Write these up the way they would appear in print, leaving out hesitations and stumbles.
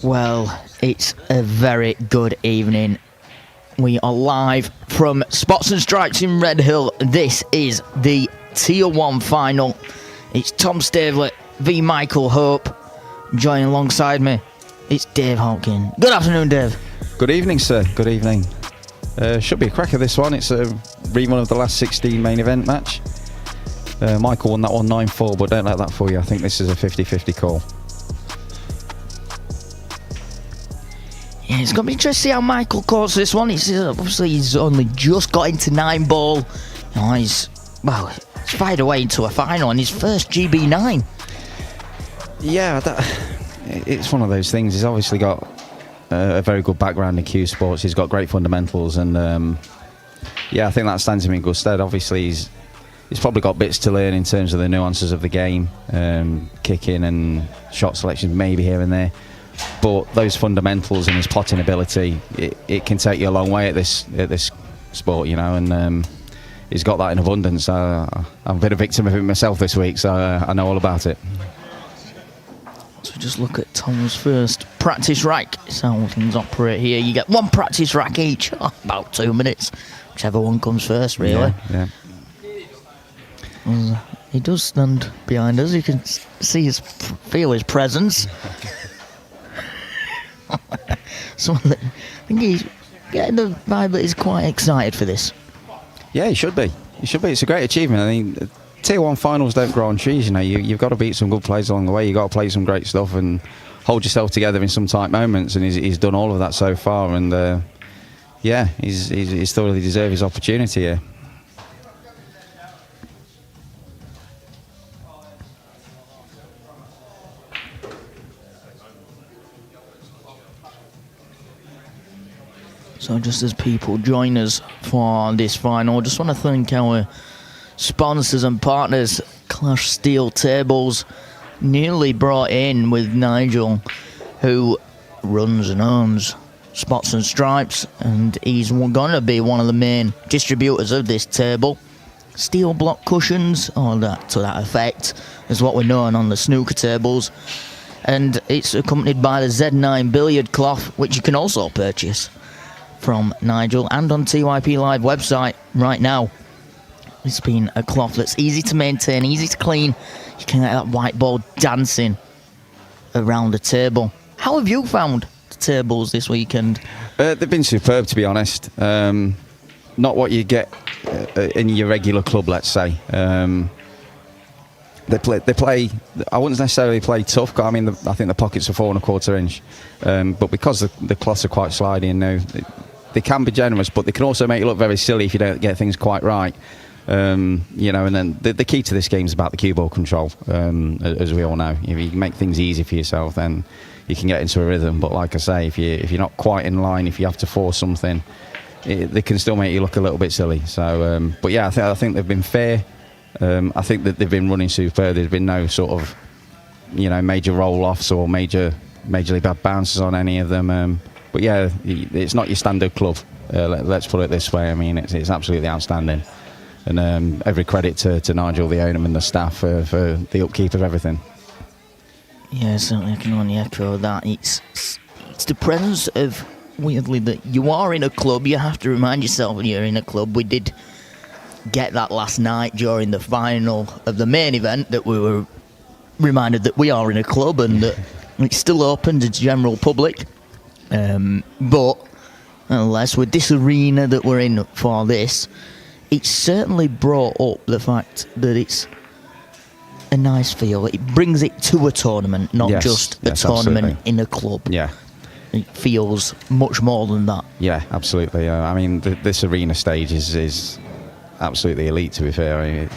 Well, it's a very good evening. We are live from Spots and Stripes in Redhill. This is the Tier 1 final. It's Tom Staveley v Michael Hope. Joining alongside me, it's Dave Hawkin. Good afternoon, Dave. Good evening, sir. Good evening. Should be a cracker, this one. It's a rerun of the last 16 main event match. Michael won that one 9-4, but don't let that fool you. I think this is a 50-50 call. Yeah, it's going to be interesting to see how Michael calls this one. He's only just got into 9-ball. You know, he's fired away into a final in his first GB9. Yeah, it's one of those things. He's obviously got a very good background in Q Sports. He's got great fundamentals, and I think that stands him in good stead. Obviously, he's probably got bits to learn in terms of the nuances of the game, kicking and shot selection maybe here and there. But those fundamentals and his plotting ability, it can take you a long way at this sport, you know, and he's got that in abundance. I've been a victim of it myself this week, so I know all about it. So just look at Tom's first practice rack. It's how things operate here. You get one practice rack each, about 2 minutes, whichever one comes first, really. Yeah. He does stand behind us. You can feel his presence. So I think he's getting the vibe that he's quite excited for this. Yeah, he should be. It's a great achievement. I mean, Tier 1 finals don't grow on trees, you know. You've got to beat some good players along the way. You've got to play some great stuff and hold yourself together in some tight moments, and he's done all of that so far, and he's thoroughly deserved his opportunity here. So just as people join us for this final, I just want to thank our sponsors and partners, Clash Steel Tables, newly brought in with Nigel, who runs and owns Spots and Stripes, and he's going to be one of the main distributors of this table. Steel block cushions, or that to that effect, is what we're known on the snooker tables. And it's accompanied by the Z9 billiard cloth, which you can also purchase from Nigel and on TYPLive website right now. It's been a cloth that's easy to maintain, easy to clean. You can get that white ball dancing around the table. How have you found the tables this weekend? They've been superb, to be honest. Not what you get in your regular club, let's say. They play. I wouldn't necessarily play tough. I mean, I think the pockets are 4 1/4 inch, but because the cloths are quite sliding now, they can be generous, but they can also make you look very silly if you don't get things quite right. You know, and then the key to this game is about the cue ball control, as we all know. If you make things easy for yourself, then you can get into a rhythm. But like I say, if you're not quite in line, if you have to force something, they can still make you look a little bit silly. So, but yeah, I think they've been fair. I think that they've been running superb. There's been no sort of, you know, major roll-offs or majorly bad bounces on any of them. But yeah, it's not your standard club. Let's put it this way. I mean, it's absolutely outstanding. And every credit to Nigel, the owner, and the staff for the upkeep of everything. Yeah, certainly I can only echo that. It's the presence of, weirdly, that you are in a club. You have to remind yourself when you're in a club. We did get that last night during the final of the main event, that we were reminded that we are in a club and that it's still open to the general public. But unless with this arena that we're in for this, it's certainly brought up the fact that it's a nice feel. It brings it to a tournament, not just a tournament absolutely. In a club. Yeah. It feels much more than that. Yeah, absolutely. I mean, this arena stage is absolutely elite, to be fair. I mean,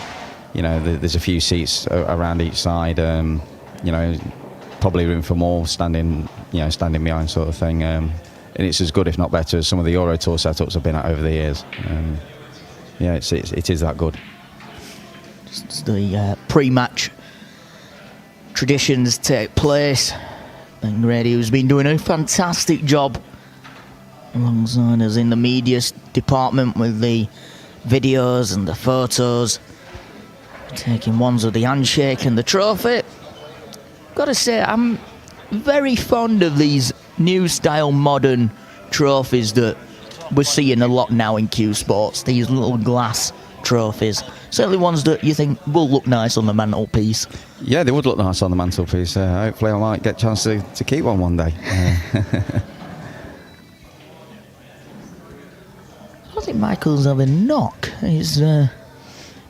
you know, there's a few seats around each side. You know, probably room for more standing behind, sort of thing. And it's as good, if not better, as some of the Euro Tour setups I've been at over the years. Yeah, it is that good. Just the pre-match traditions take place. Ben Grady, who's been doing a fantastic job alongside us in the media department with the videos and the photos, taking ones of the handshake and the trophy. Got to say, I'm very fond of these new style modern trophies that we're seeing a lot now in Q Sports. These little glass trophies. Certainly ones that you think will look nice on the mantelpiece. Yeah, they would look nice on the mantelpiece. Hopefully I might get a chance to keep one day. I think Michael's have a knock.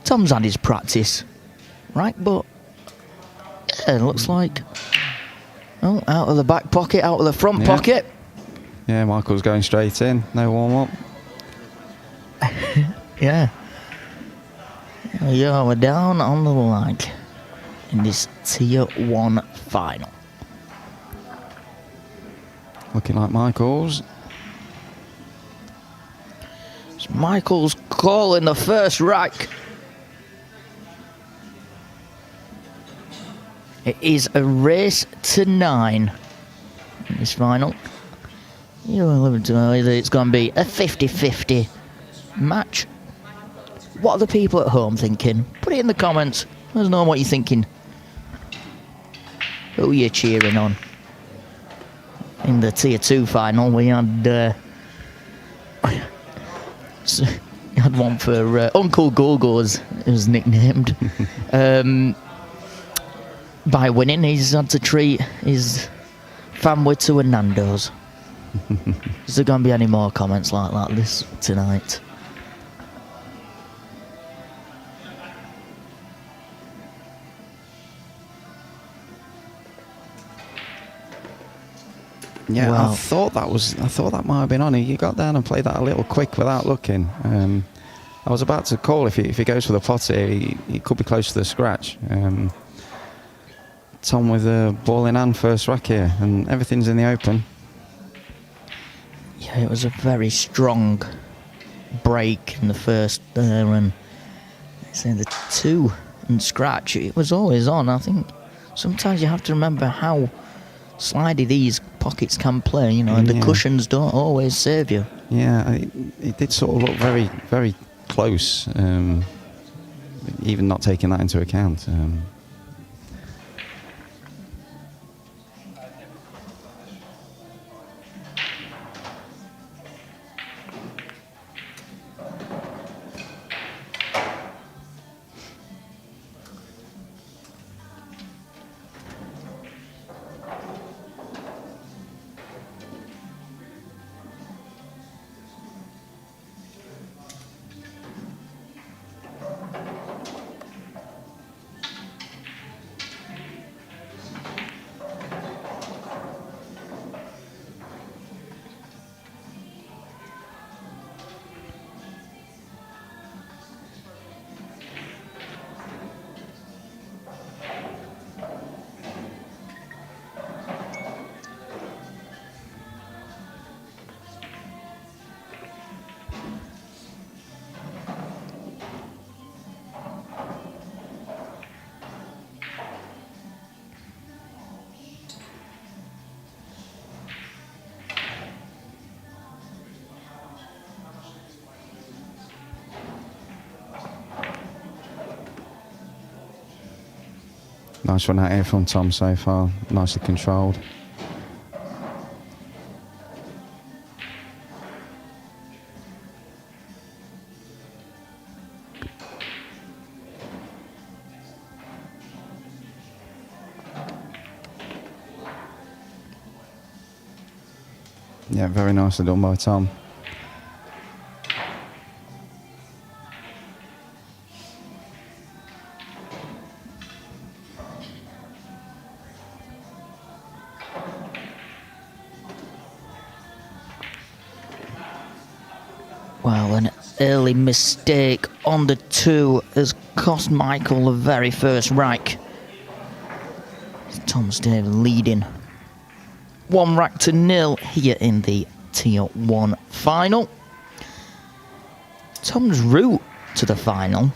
Tom's had his practice, right? But yeah, it looks like out of the back pocket, out of the front pocket. Yeah, Michael's going straight in. No warm up. Yeah. Yeah, we're down on the line in this Tier 1 final. Looking like Michael's. It's Michael's calling the first rack. It is a race to 9 in this final. Either it's going to be a 50-50 match. What are the people at home thinking? Put it in the comments. Let us know what you're thinking. Who are you cheering on? In the Tier 2 final, we had one for Uncle Gogo, as it was nicknamed. By winning, he's had to treat his family to a Nando's. Is there going to be any more comments like this tonight? Yeah, wow. I thought that might have been on. He got down and played that a little quick without looking. I was about to call if he goes for the pot here, he could be close to the scratch. Tom with the ball in hand, first rack here, and everything's in the open. Yeah, it was a very strong break in the first there, and saying the 2 and scratch, it was always on. I think sometimes you have to remember how slidey these pockets can play, and the cushions don't always save you. Yeah, it did sort of look very, very close, even not taking that into account. Nice one out here from Tom so far, nicely controlled. Yeah, very nicely done by Tom. Well, an early mistake on the 2 has cost Michael the very first rack. Tom Staveley leading 1 rack to 0 here in the Tier 1 final. Tom's route to the final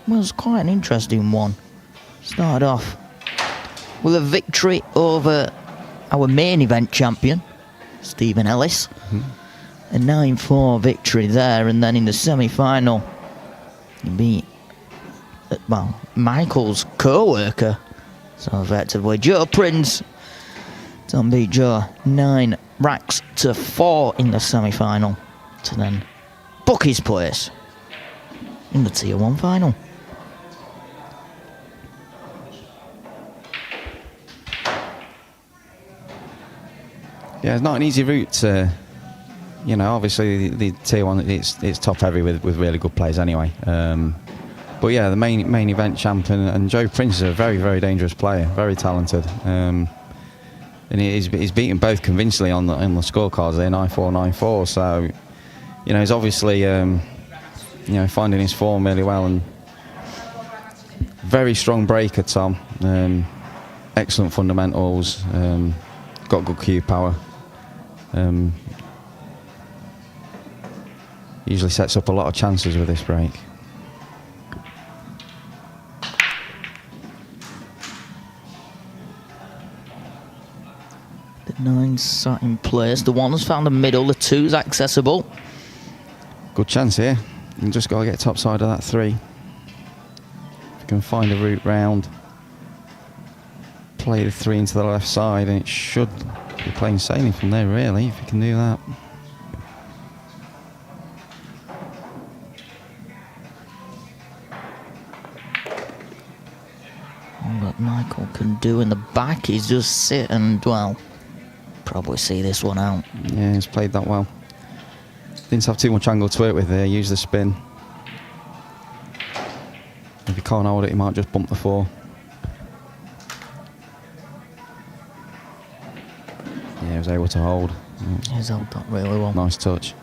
was quite an interesting one. Started off with a victory over our main event champion, Stephen Ellis. A 9-4 victory there, and then in the semi-final, he beat, Michael's co-worker, So effectively, Joe Prince don't beat Joe 9 racks to 4 in the semi-final to then book his place in the Tier 1 final. Yeah, it's not an easy route to, you know, obviously the Tier 1, it's top heavy with really good players anyway. But yeah, the main event champion, and Joe Prince is a very, very dangerous player, very talented. And he's beaten both convincingly on the scorecards there, 9-4, 9-4. So, you know, he's obviously, you know, finding his form really well, and very strong breaker, Tom. Excellent fundamentals, got good cue power. Usually sets up a lot of chances with this break. The 9's sat in place, the 1's found the middle, the 2's accessible. Good chance here. You just got to get top side of that 3. If you can find a route round, play the 3 into the left side, and it should be plain sailing from there, really, if you can do that. All that Michael can do in the back is just sit and, well, probably see this one out. Yeah, he's played that well. Didn't have too much angle to work with there. Use the spin. If you can't hold it, you might just bump the 4. Yeah, he was able to hold. He's held that really well. Nice touch.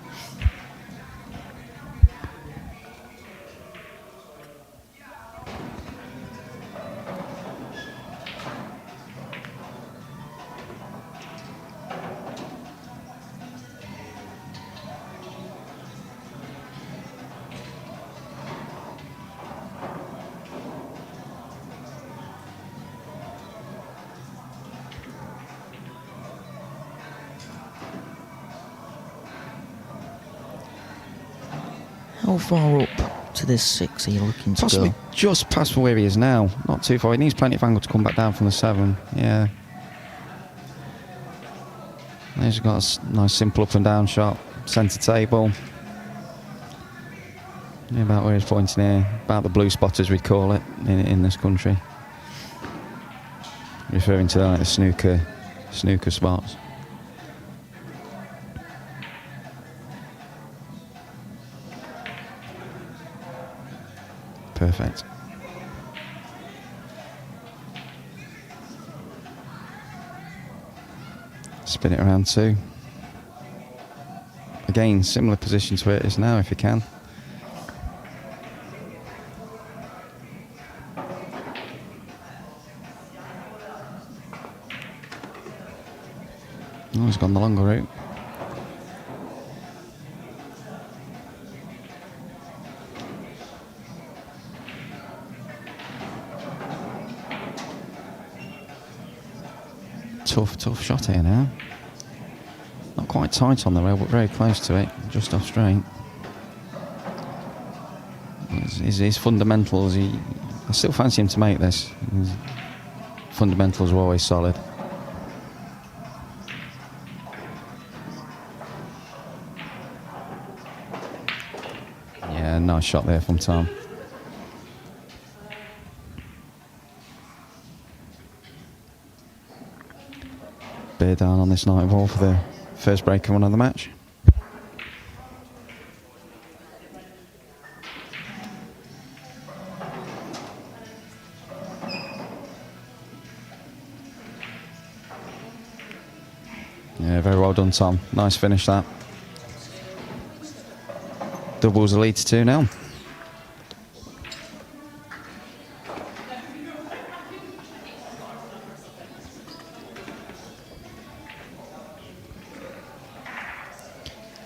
How far up to this 6 are you looking to Possibly go? just past from where he is now. Not too far. He needs plenty of angle to come back down from the 7. Yeah. He's got a nice simple up and down shot. Centre table. Yeah, about where he's pointing here. About the blue spot, as we'd call it in this country. Referring to like the snooker spots. Perfect. Spin it around 2. Again, similar position to where it is now, if you can. Oh, he's gone the longer route. Tough shot here now. Not quite tight on the rail, but very close to it, just off straight. His fundamentals, I still fancy him to make this. His fundamentals are always solid. Yeah, nice shot there from Tom. Bear down on this 9 ball for the first break run of the match. Yeah, very well done, Tom. Nice finish that. Doubles the lead to 2 now.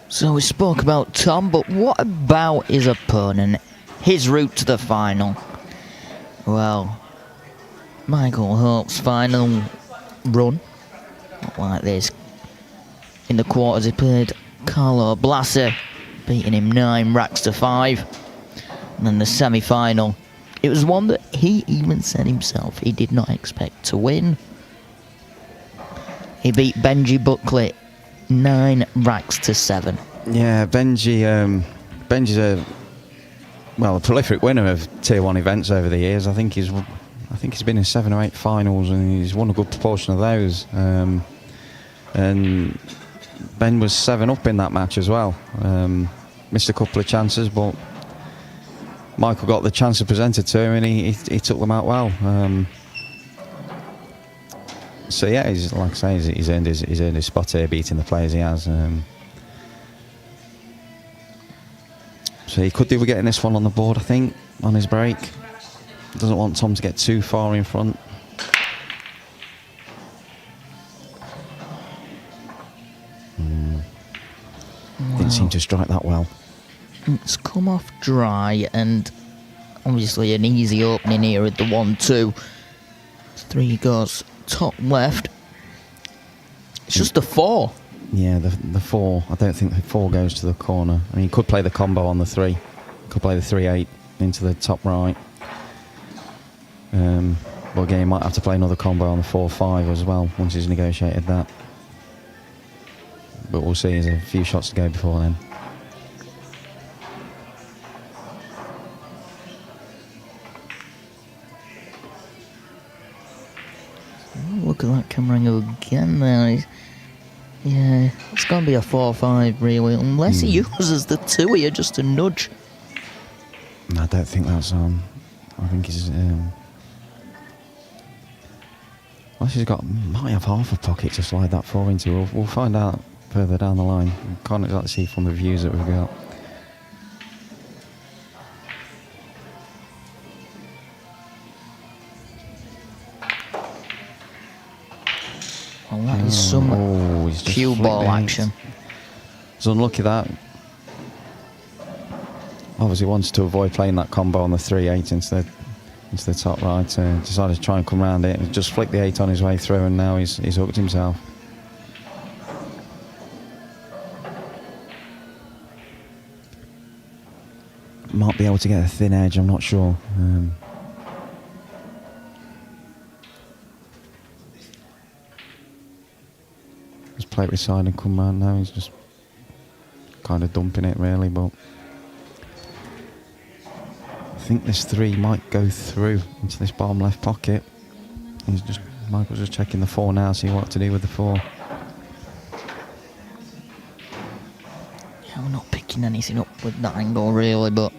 So we spoke about Tom, but what about his opponent? His route to the final? Well, Michael Hope's final run, not like this. In the quarters he played Carlo Blasi, beating him 9 racks to 5. And then the semi-final, It was one that he even said himself he did not expect to win. He beat Benji Buckley 9 racks to 7. Yeah, Benji's a prolific winner of Tier 1 events over the years. I think he's been in 7 or 8 finals, and he's won a good proportion of those. And Ben was 7 up in that match as well. Missed a couple of chances, but Michael got the chance presented to him, and he took them out well. So yeah, he's, like I say, he's earned his spot here, beating the players he has. So he could do with getting this one on the board, I think, on his break. Doesn't want Tom to get too far in front. Didn't seem to strike that well. It's come off dry, and obviously an easy opening here at the 1-2. 3 goes top left. It's just a 4. Yeah, the 4. I don't think the 4 goes to the corner. I mean, you could play the combo on the 3. Could play the 3-8 into the top right. But again, he might have to play another combo on the 4-5 as well once he's negotiated that. But we'll see. There's a few shots to go before then. Look at that Camerango again there. Yeah, it's going to be a 4-5 really, unless he uses the 2 here just to nudge. I don't think that's on. I think he's... unless he's might have half a pocket to slide that 4 into. We'll find out further down the line. Can't exactly see from the views that we've got. Well, that is some cue ball action. It's unlucky that. Obviously wants to avoid playing that combo on the 3-8 into the top right. Decided to try and come around it and just flick the 8 on his way through, and now he's hooked himself. Might be able to get a thin edge, I'm not sure. Just play it with side and come round now. He's just kind of dumping it really, but I think this 3 might go through into this bottom left pocket. Michael's just checking the 4 now, see what to do with the 4. Yeah, we're not picking anything up with that angle really, but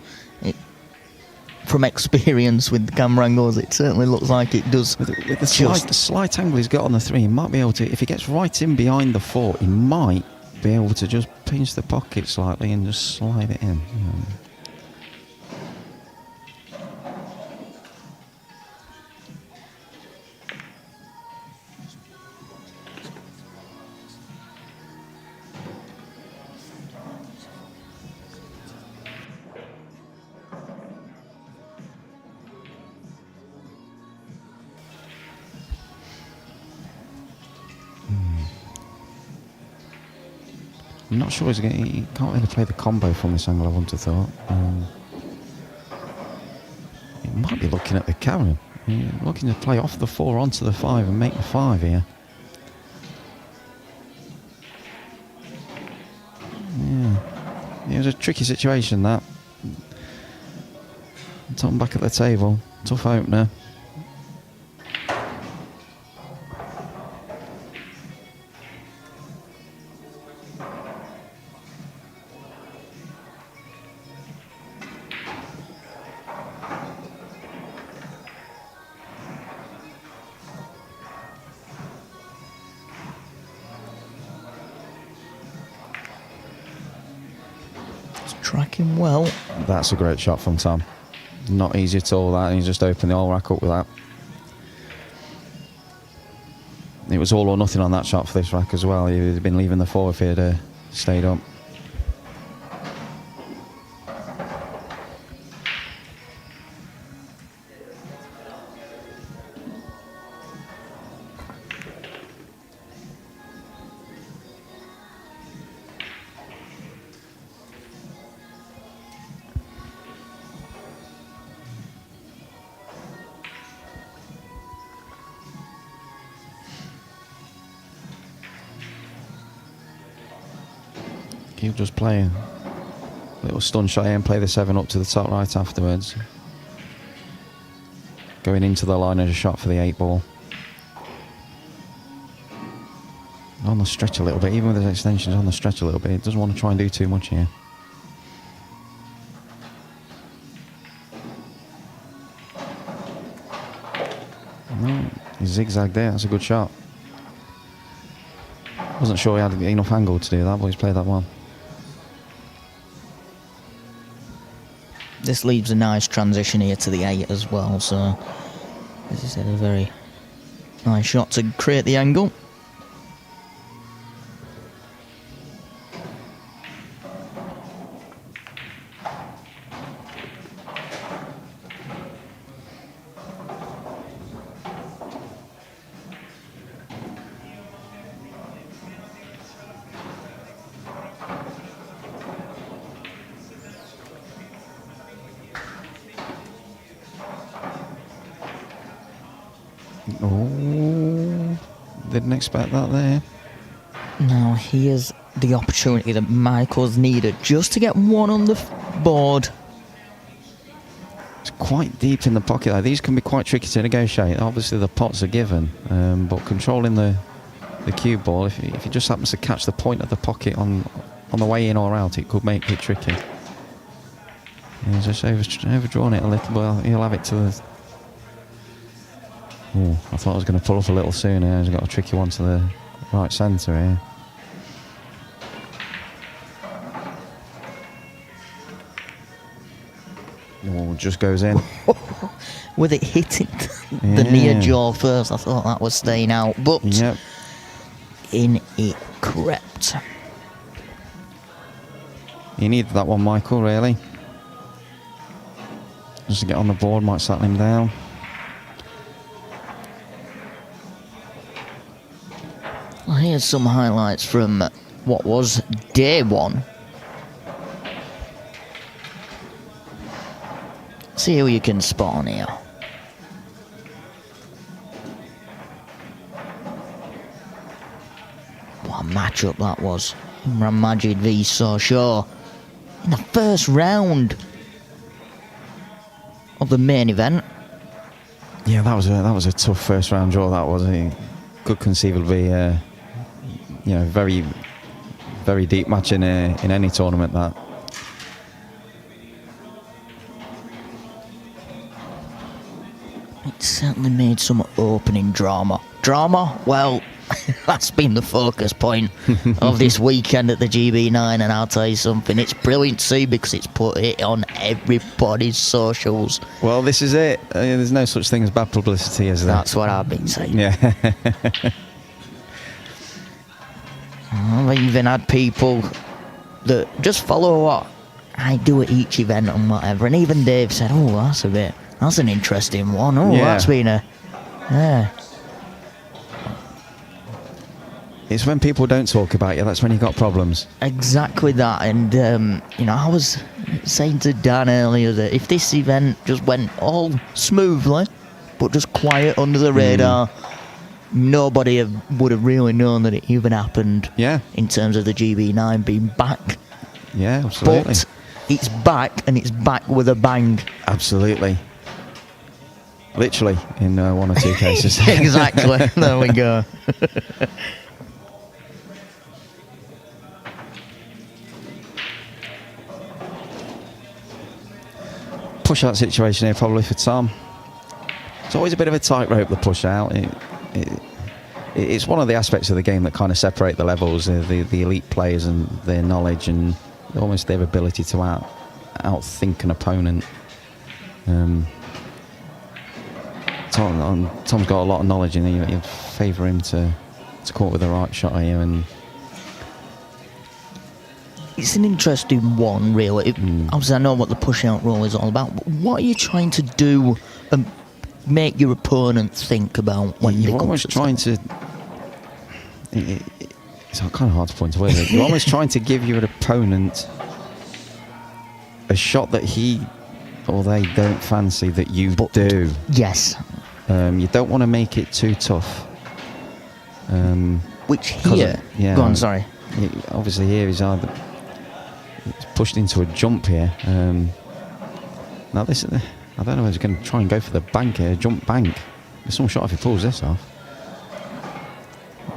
from experience with the camera angles, it certainly looks like it does. With the slight angle he's got on the 3, he might be able to, if he gets right in behind the 4, he might be able to just pinch the pocket slightly and just slide it in. I'm not sure he can't really play the combo from this angle, I wouldn't have thought. He might be looking at the camera. Looking to play off the 4 onto the 5 and make the 5 here. Yeah. It was a tricky situation, that. Tom back at the table. Tough opener. Tracking well. That's a great shot from Tom. Not easy at all, that. He's just opened the whole rack up with that. It was all or nothing on that shot for this rack as well. He'd been leaving the 4 if he had stayed up. he'll just play a little stun shot here and play the 7 up to the top right afterwards. Going into the line as a shot for the 8 ball. On the stretch a little bit, even with his extensions on the stretch a little bit. He doesn't want to try and do too much here. No, he zigzagged there, that's a good shot. Wasn't sure he had enough angle to do that, but he's played that well. This leaves a nice transition here to the 8 as well, so as I said, a very nice shot to create the angle. Oh, didn't expect that there. Now here's the opportunity that Michael's needed just to get one on the board. It's quite deep in the pocket though. These can be quite tricky to negotiate. Obviously the pots are given, but controlling the cue ball, if he just happens to catch the point of the pocket on the way in or out, it could make it tricky. He's just overdrawn it a little, but he'll have it to the... Oh, I thought I was going to pull up a little sooner. He's got a tricky one to the right centre here. Oh, just goes in. With it hitting the near jaw first, I thought that was staying out, but yep. In it crept. He needed that one, Michael, really. Just to get on the board, might settle him down. Well, here's some highlights from what was day 1. See who you can spot on here. What a matchup that was. Imran Majid v So Shaw in the first round of the main event. Yeah, that was a tough first round draw. That was a could conceivably be, very, very deep match in any tournament. That. It certainly made some opening drama. Drama? Well, that's been the focus point of this weekend at the GB9, and I'll tell you something, it's brilliant to see because it's put it on everybody's socials. Well, this is it. There's no such thing as bad publicity, is there? That's what I've been saying. Yeah. I've even had people that just follow what I do at each event and whatever, and even Dave said, oh, that's an interesting one. Oh, yeah. That's been a... Yeah. It's when people don't talk about you, that's when you've got problems. Exactly that. And, I was saying to Dan earlier that if this event just went all smoothly, but just quiet under the radar, nobody would have really known that it even happened. Yeah. In terms of the GB9 being back. Yeah, absolutely. But it's back, and it's back with a bang. Absolutely. Literally, in 1 or 2 cases. Exactly. There we go. Push out situation here probably for Tom. It's always a bit of a tightrope, the push out. It's one of the aspects of the game that kind of separate the levels, the elite players and their knowledge and almost their ability to outthink an opponent. Tom's got a lot of knowledge, and you'd favour him to come up with the right shot here. And it's an interesting one, really. Obviously, I know what the push-out rule is all about, but what are you trying to do and make your opponent think about when you're almost trying to... It's kind of hard to point to where you're almost trying to give your opponent a shot that he or they don't fancy that you do. Yes. You don't want to make it too tough. Which here... Yeah, Go on, sorry. Obviously here he's either... It's pushed into a jump here. Now this, I don't know if he's going to try and go for the bank here, jump bank. There's some shot if he pulls this off.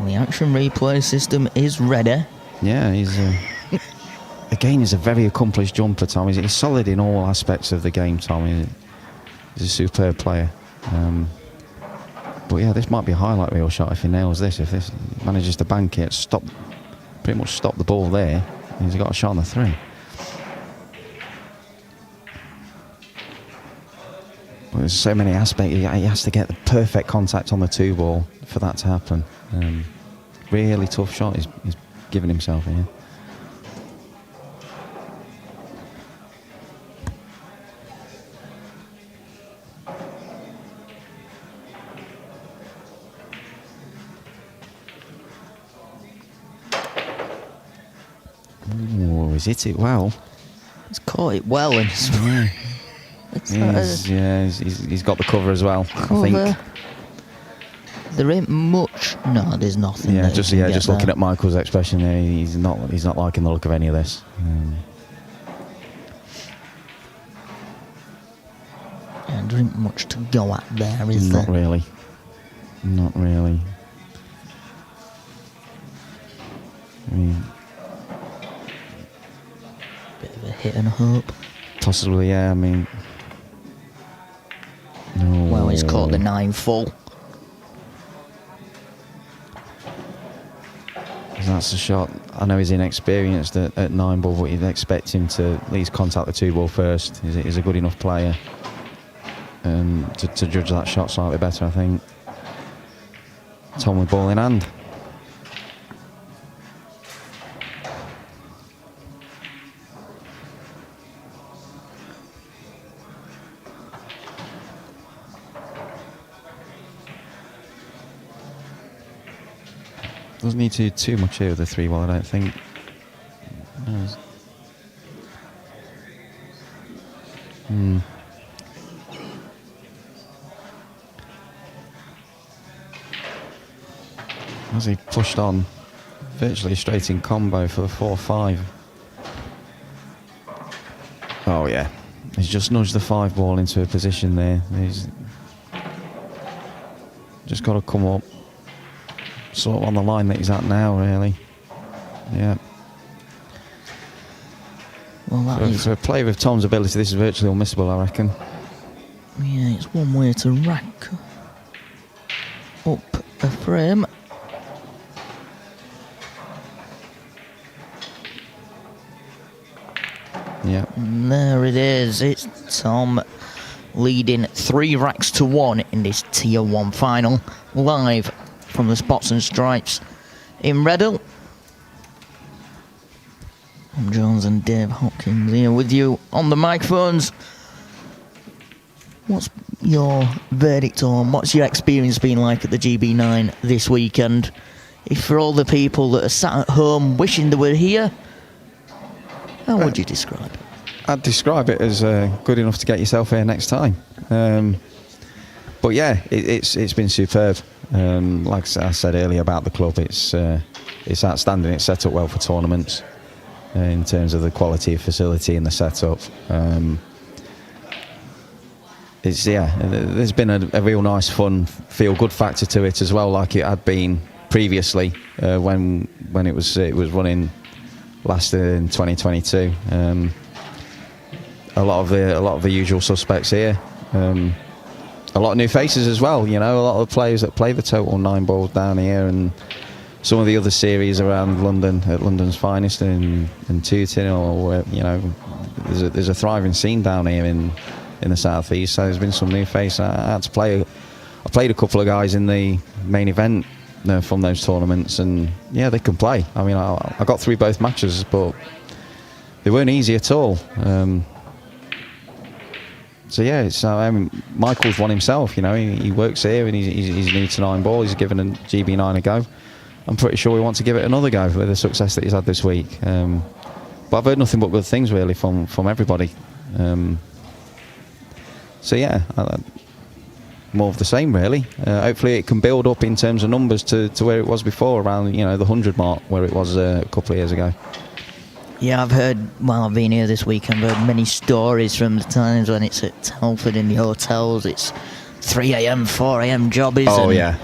The action replay system is ready. Yeah, he's again, he's a very accomplished jumper, Tom. He's solid in all aspects of the game, Tom. He's a superb player. But yeah, this might be a highlight reel shot if he nails this. If this manages to bank it, pretty much stop the ball there. He's got a shot on the 3. But there's so many aspects. He has to get the perfect contact on the 2 ball for that to happen. Really tough shot he's giving himself here. Oh, he's hit it well. He's caught it well. And he's got the cover as well. Cover. I think. There ain't much. No, there's nothing. Yeah, just looking at Michael's expression there, he's not liking the look of any of this. And there ain't much to go at there, is there? Not really. Not really. I mean, bit of a hit and a hope. Possibly, yeah. I mean, no. Well, he's caught the 9 full. That's the shot. I know he's inexperienced at 9 ball, but you'd expect him to at least contact the 2 ball first. He's a good enough player to judge that shot slightly better, I think. Tom with ball in hand. Doesn't need to do too much here with the 3 ball, I don't think. As he pushed on, virtually straight in combo for the 4-5. Oh yeah, he's just nudged the 5 ball into a position there. He's just got to come up. Sort of on the line that he's at now, really. Yeah. Well, for a player with Tom's ability, this is virtually unmissable, I reckon. Yeah, it's one way to rack up a frame. Yeah. And there it is. It's Tom leading 3 racks to 1 in this Tier 1 final, live from the Spots and Stripes in Reddell. I'm Jones and Dave Hopkins here with you on the microphones. What's your verdict on, what's your experience been like at the GB9 this weekend? If for all the people that are sat at home wishing they were here, how would you describe it? I'd describe it as good enough to get yourself here next time. But yeah, it's been superb. Like I said earlier about the club, it's outstanding. It's set up well for tournaments in terms of the quality of facility and the setup. There's been a real nice, fun, feel-good factor to it as well, like it had been previously when it was running last in 2022. A lot of the usual suspects here. A lot of new faces as well, you know, a lot of the players that play the total 9 balls down here, and some of the other series around London, at London's Finest and Tooting, or you know, there's a thriving scene down here in the southeast. So there's been some new faces. I played a couple of guys in the main event from those tournaments, and yeah, they can play. I mean, I got through both matches, but they weren't easy at all. So yeah, I mean, Michael's won himself. You know, he works here and he's new to 9 ball. He's given a GB9 a go. I'm pretty sure he wants to give it another go with the success that he's had this week. But I've heard nothing but good things really from everybody. So yeah, more of the same really. Hopefully it can build up in terms of numbers to where it was before, around, you know, the 100 mark where it was a couple of years ago. Yeah, I've heard, while I've been here this week, I've heard many stories from the times when it's at Telford in the hotels. It's 3 a.m., 4 a.m. jobbies. Oh, and, yeah.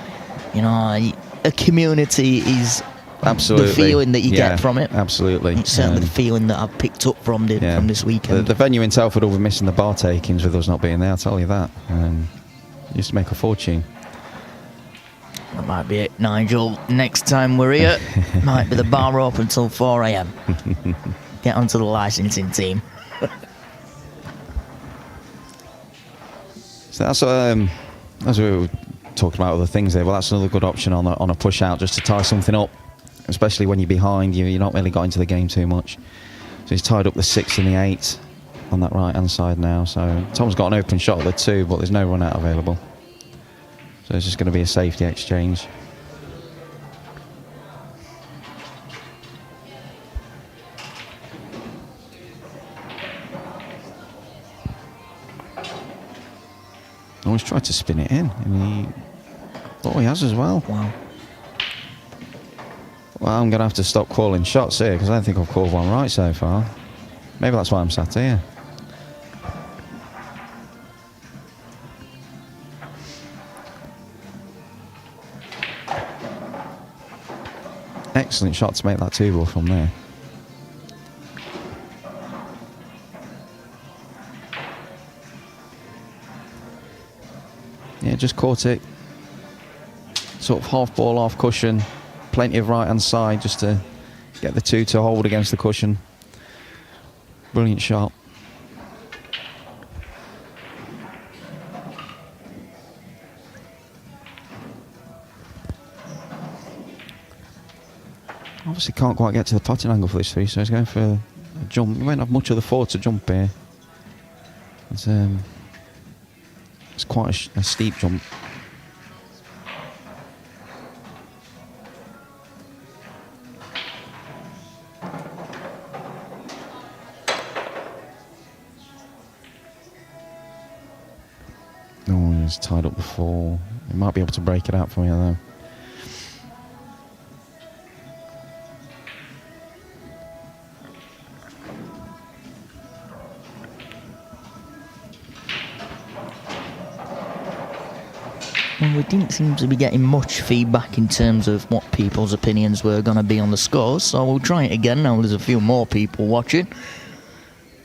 You know, a community is Absolutely. the feeling that you get from it. Absolutely. It's certainly the feeling that I've picked up from this weekend. The venue in Telford will be missing the bar takings with us not being there, I'll tell you that. Used to make a fortune. That might be it, Nigel. Next time we're here, might be the bar open until 4 a.m. Get onto the licensing team. So that's as we were talking about other things there. Well, that's another good option on a push out, just to tie something up, especially when you're behind. You're not really got into the game too much. So he's tied up the 6 and the 8 on that right hand side now. So Tom's got an open shot at the 2, but there's no run out available. So it's just going to be a safety exchange. Always tried to spin it in, and he has as well. Wow. Well, I'm going to have to stop calling shots here because I don't think I've called one right so far. Maybe that's why I'm sat here. Excellent shot to make that 2-ball from there. Yeah, just caught it. Sort of half ball, half cushion. Plenty of right hand side just to get the 2 to hold against the cushion. Brilliant shot. Obviously can't quite get to the potting angle for this 3, so he's going for a jump. He won't have much of the 4 to jump here. It's quite a steep jump. Oh, he's tied up the 4. He might be able to break it out for me though. Well, we didn't seem to be getting much feedback in terms of what people's opinions were going to be on the scores, so we'll try it again now there's a few more people watching.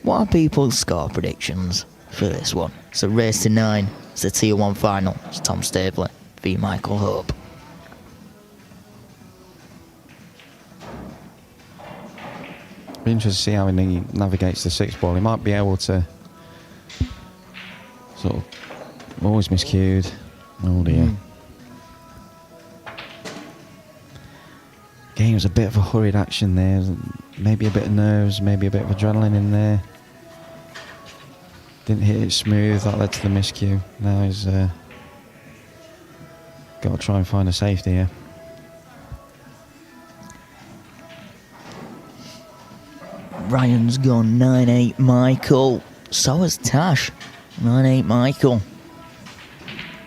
What are people's score predictions for this one? It's a race to 9. It's a Tier 1 final. It's Tom Staveley v Michael Hope. Be interested to see how he navigates the 6-ball. He might be able to sort of always miscued. Oh dear. Game was a bit of a hurried action there. Maybe a bit of nerves, maybe a bit of adrenaline in there. Didn't hit it smooth, that led to the miscue. Now he's got to try and find a safety here. Ryan's gone 9-8 Michael. So has Tash. 9-8 Michael.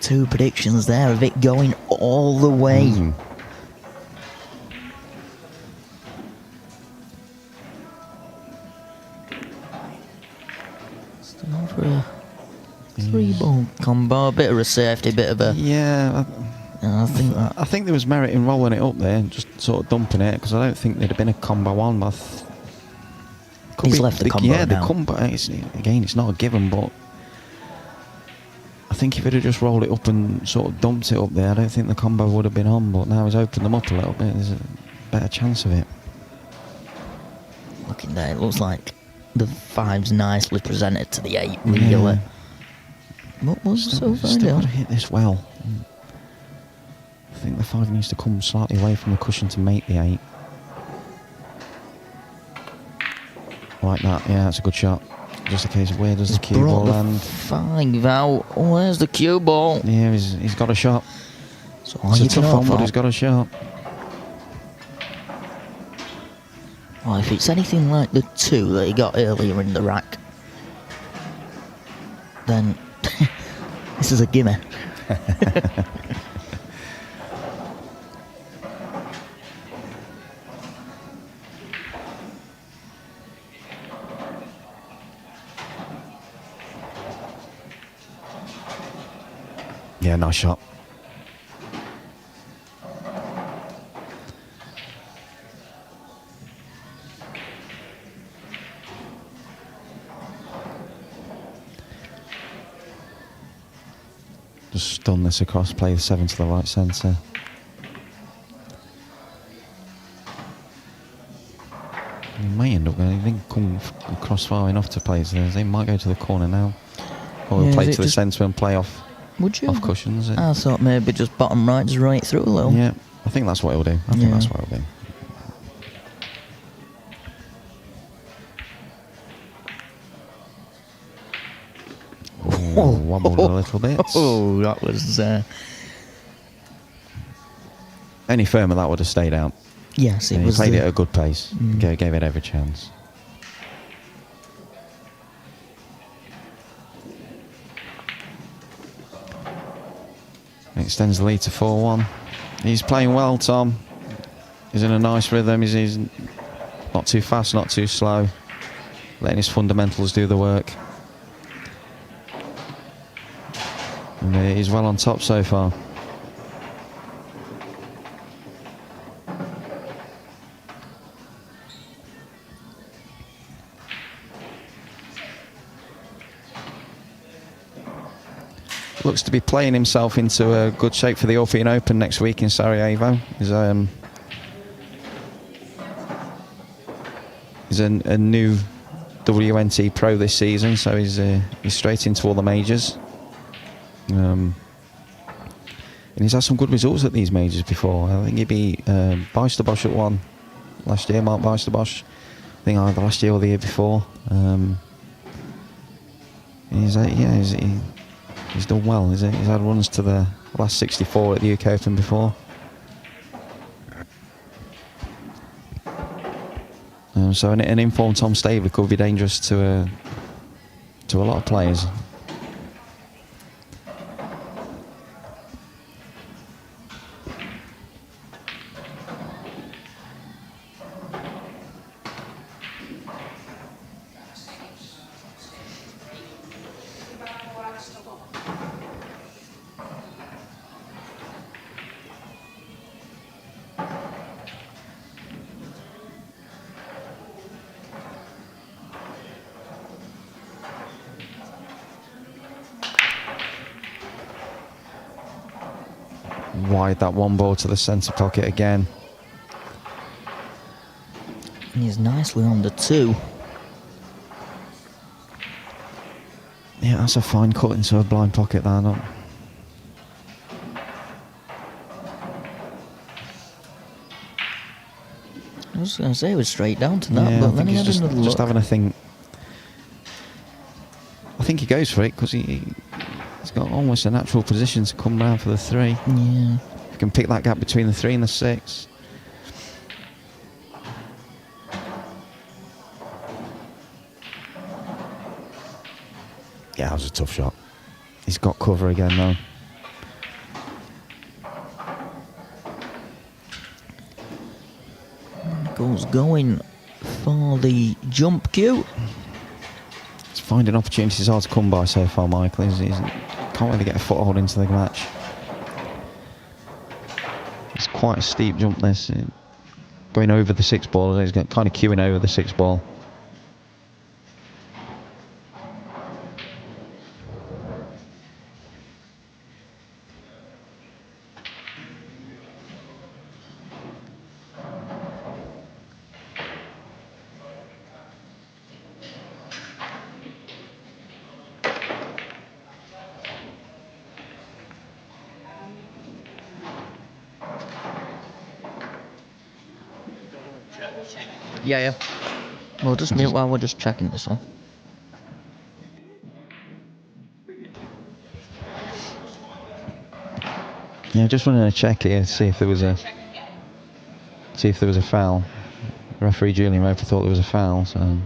2 predictions there of it going all the way. Still for a 3-ball combo, a bit of a safety, bit of a... Yeah, I think there was merit in rolling it up there and just sort of dumping it, because I don't think there'd have been a combo on. But he's left the combo now. The combo, it's not a given, but I think if he'd have just rolled it up and sort of dumped it up there, I don't think the combo would have been on. But now he's opened them up a little bit, there's a better chance of it. Looking there, it looks like the 5's nicely presented to the 8, really. Yeah. What was still got to hit this well. I think the 5 needs to come slightly away from the cushion to make the 8. Like that, yeah, that's a good shot. Just a case of where does the cue ball land? 5 out. Oh, where's the cue ball? Yeah, he's got a shot. So it's a tough one, but he's got a shot. Well, if it's anything like the 2 that he got earlier in the rack, then this is a gimme. Yeah, nice shot. Just stun this across, play the 7 to the right centre. He may end up going, he didn't come across far enough to play, so they might go to the corner now. Or we'll play to the centre and play off, off cushions. I thought maybe just bottom right, just right through a little. Yeah, I think that's what he'll do. I think that's what he'll do. Wobbled a little bit. Oh, that was... Any firmer, that would have stayed out. Yes, it was. He played it at a good pace. Gave it every chance. Extends the lead to 4-1. He's playing well, Tom. He's in a nice rhythm. He's not too fast, not too slow. Letting his fundamentals do the work. And he's well on top so far. Looks to be playing himself into a good shape for the European Open next week in Sarajevo. He's a new WNT pro this season, so he's straight into all the majors. And he's had some good results at these majors before. I think he beat Bijsterbosch at one last year, Mark Bijsterbosch. I think either last year or the year before. He's done well. He's had runs to the last 64 at the UK Open before. So an informed Tom Staveley could be dangerous to a lot of players. Wide that one ball to the centre pocket again. He's nicely on the 2. Yeah, that's a fine cut into a blind pocket there. Not. I was going to say it was straight down to that, but then he had another look. Just having a think. I think he goes for it because he's got almost a natural position to come round for the 3. Yeah. If he can pick that gap between the 3 and the 6. Yeah, that was a tough shot. He's got cover again though. Michael's going for the jump cue. He's finding opportunities hard to come by so far, Michael. He can't really get a foothold into the match. It's quite a steep jump this. Going over the 6 ball, he's kind of queuing over the 6 ball. Yeah. Well, just mute while we're just checking this one. Yeah, just running a check here to see if there was a foul. Referee Julian Roper thought there was a foul, so.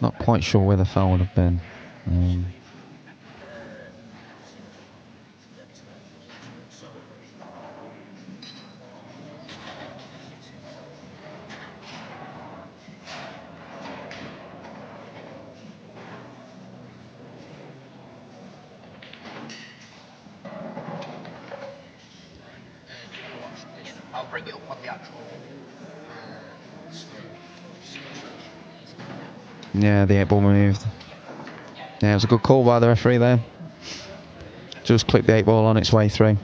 Not quite sure where the foul would have been. I'll bring it up on the actual. Yeah, the 8-ball moved. Yeah, it was a good call by the referee there. Just clipped the 8-ball on its way through.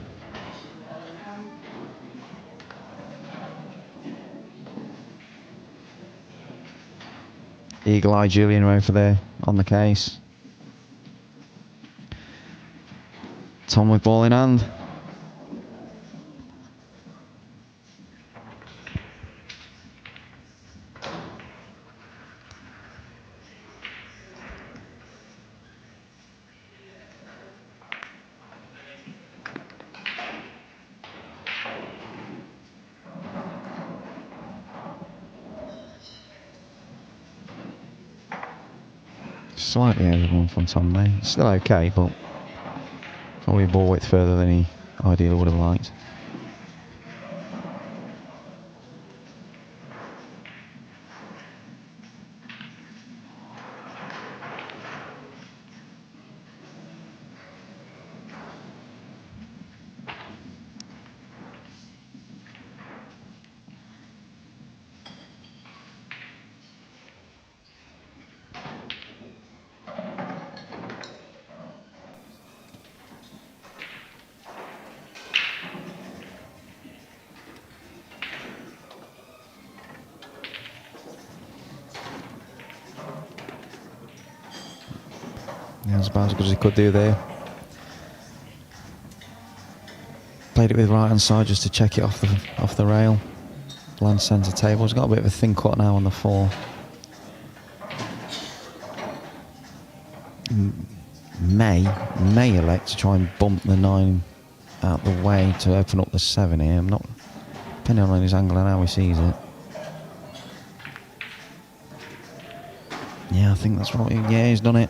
Eagle Eye Julian over there on the case. Tom with ball in hand. Slightly over one from Tom there. Still okay, but probably a ball width further than he ideally would have liked. Yeah, that's about as good as he could do there. Played it with right hand side just to check it off the rail. Land centre table. He's got a bit of a thin cut now on the 4. May elect to try and bump the 9 out the way to open up the 7 here. I'm not, depending on his angle and how he sees it. Yeah, I think that's right. Yeah, he's done it.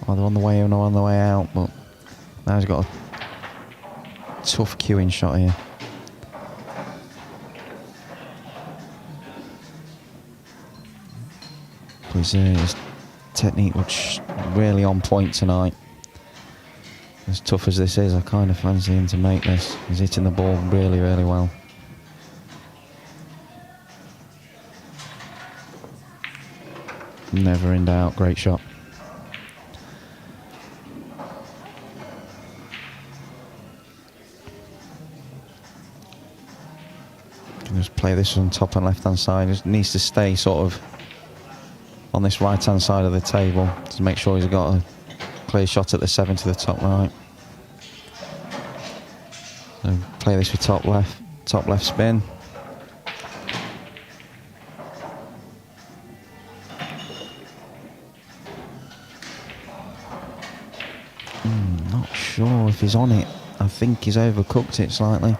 Either on the way in or on the way out, but now he's got a tough queuing shot here. But his technique looks really on point tonight. As tough as this is, I kind of fancy him to make this. He's hitting the ball really, really well. Never in doubt, great shot. Can just play this on top and left hand side. Just needs to stay sort of on this right hand side of the table to make sure he's got a clear shot at the 7 to the top right. So play this with top left spin. Not sure if he's on it. I think he's overcooked it slightly.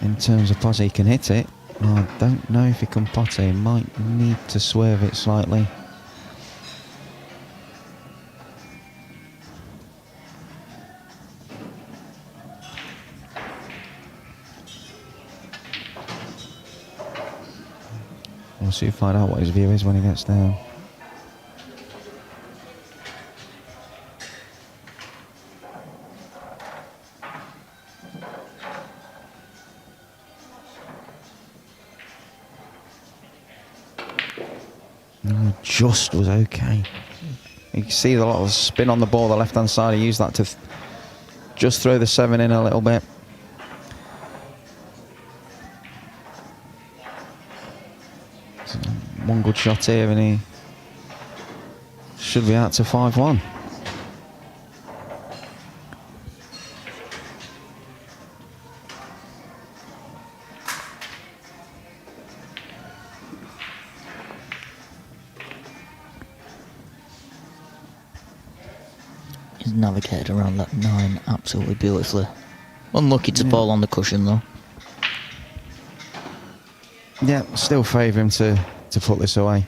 In terms of potter, he can hit it. I don't know if he can potter. He might need to swerve it slightly. We'll soon find out what his view is when he gets down. Just was okay. You can see a lot of spin on the ball, the left hand side. He used that to just throw the 7 in a little bit. So one good shot here and he should be out to 5-1. He's navigated around that 9 absolutely beautifully. Unlucky to fall on the cushion though. Yeah, still favour him to put this away.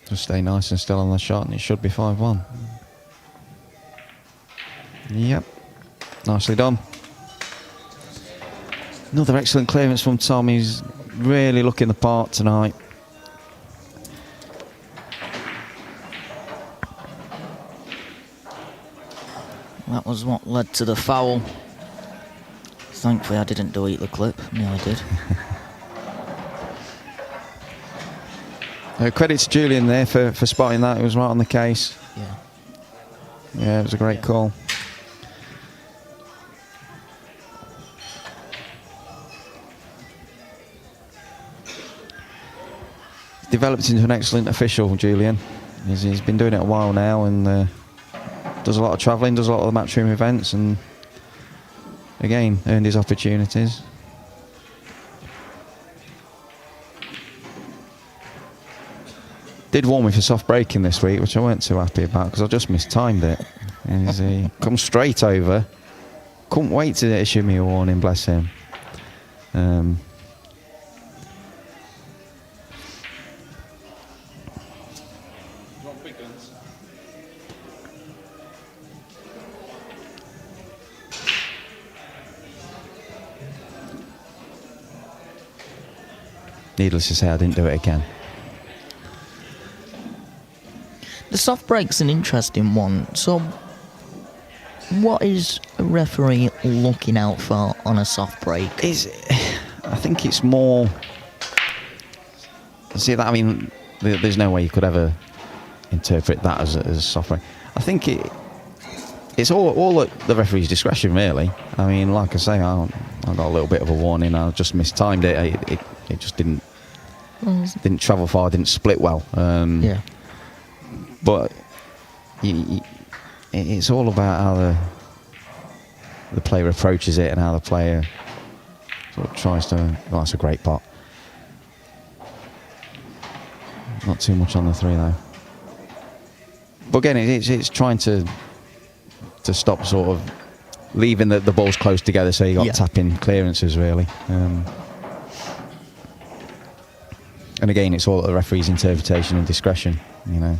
Just stay nice and still on the shot and it should be 5-1. Yep, nicely done. Another excellent clearance from Tom. He's really looking the part tonight. That was what led to the foul. Thankfully, I didn't delete the clip. Nearly did. Credit to Julian there for spotting that. It was right on the case. Yeah. Yeah, it was a great call. Developed into an excellent official, Julian. He's been doing it a while now and does a lot of travelling, does a lot of the matchroom events, and again earned his opportunities. Did warn me for soft braking this week, which I weren't too happy about because I just mistimed it. And he come straight over. Couldn't wait to issue me a warning, bless him. Needless to say, I didn't do it again. The soft break's an interesting one. So, what is a referee looking out for on a soft break? I think it's more. See that? I mean, there's no way you could ever interpret that as a soft break. I think it's all at the referee's discretion, really. I mean, like I say, I got a little bit of a warning. I just mistimed it. It just didn't travel far, didn't split well. Yeah. But it's all about how the player approaches it and how the player sort of tries to. Well, that's a great pot. Not too much on the three though. But again, it's trying to stop sort of leaving the balls close together, so you got tapping clearances really. And again, it's all at the referee's interpretation and discretion, you know.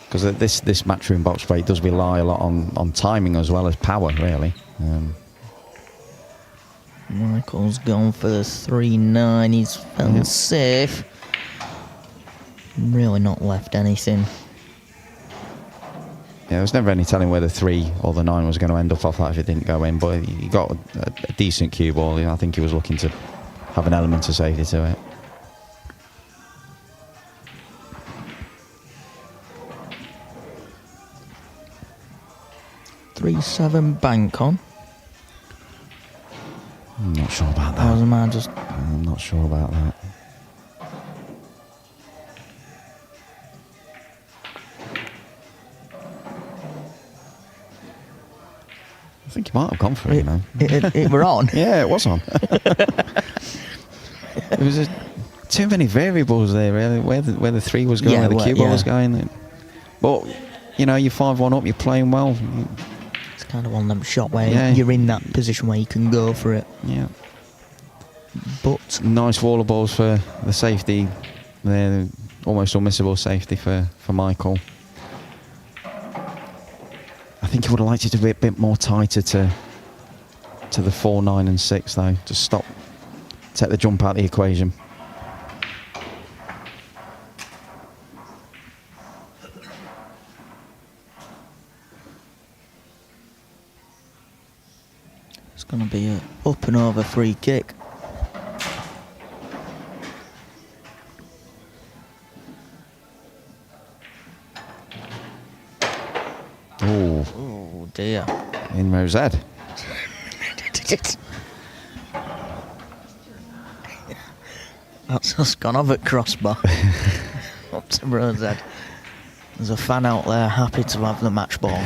Because this matchroom box break does rely a lot on timing as well as power, really. Michael's gone for the 3-9. He's felt safe. Really not left anything. Yeah, there was never any telling where the 3 or the 9 was going to end up off that if it didn't go in. But he got a decent cue ball. I think he was looking to have an element of safety to it. (3-7) bank on. I'm not sure about that. I'm not sure about that. I think he might have gone for it, you know. It were on. Yeah, it was on. There was too many variables there, really, where the 3 was going, where the cue ball was going. But, you know, you're 5-1 up, you're playing well. It's kind of one of them shot where you're in that position where you can go for it. Yeah. But nice wall of balls for the safety there, almost unmissable safety for Michael. I think he would have liked it to be a bit more tighter to the 4, 9 and 6 though, to stop, take the jump out of the equation. it's going to be a up and over free kick. Oh dear. In Rose Ed. That's just gone over at crossbar. Up to Rose Ed. There's a fan out there happy to have the match ball.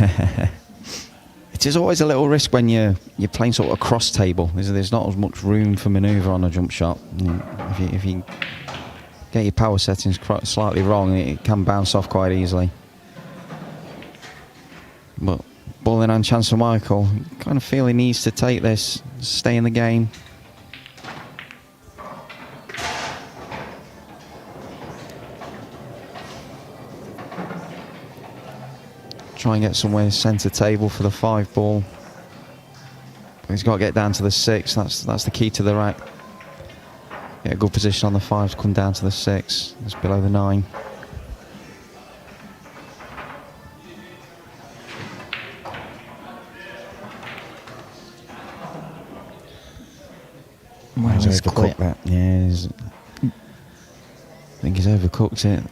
It is always a little risk when you're playing sort of cross table. There's not as much room for manoeuvre on a jump shot. If you get your power settings slightly wrong, it can bounce off quite easily. But ball in hand chance for Michael. Kind of feel he needs to take this, stay in the game. Try and get somewhere centre table for the 5 ball. He's got to get down to the 6. That's the key to the rack. Get a good position on the 5 to come down to the 6. It's below the 9. Well, he's overcooked that. Yeah, I think he's overcooked it.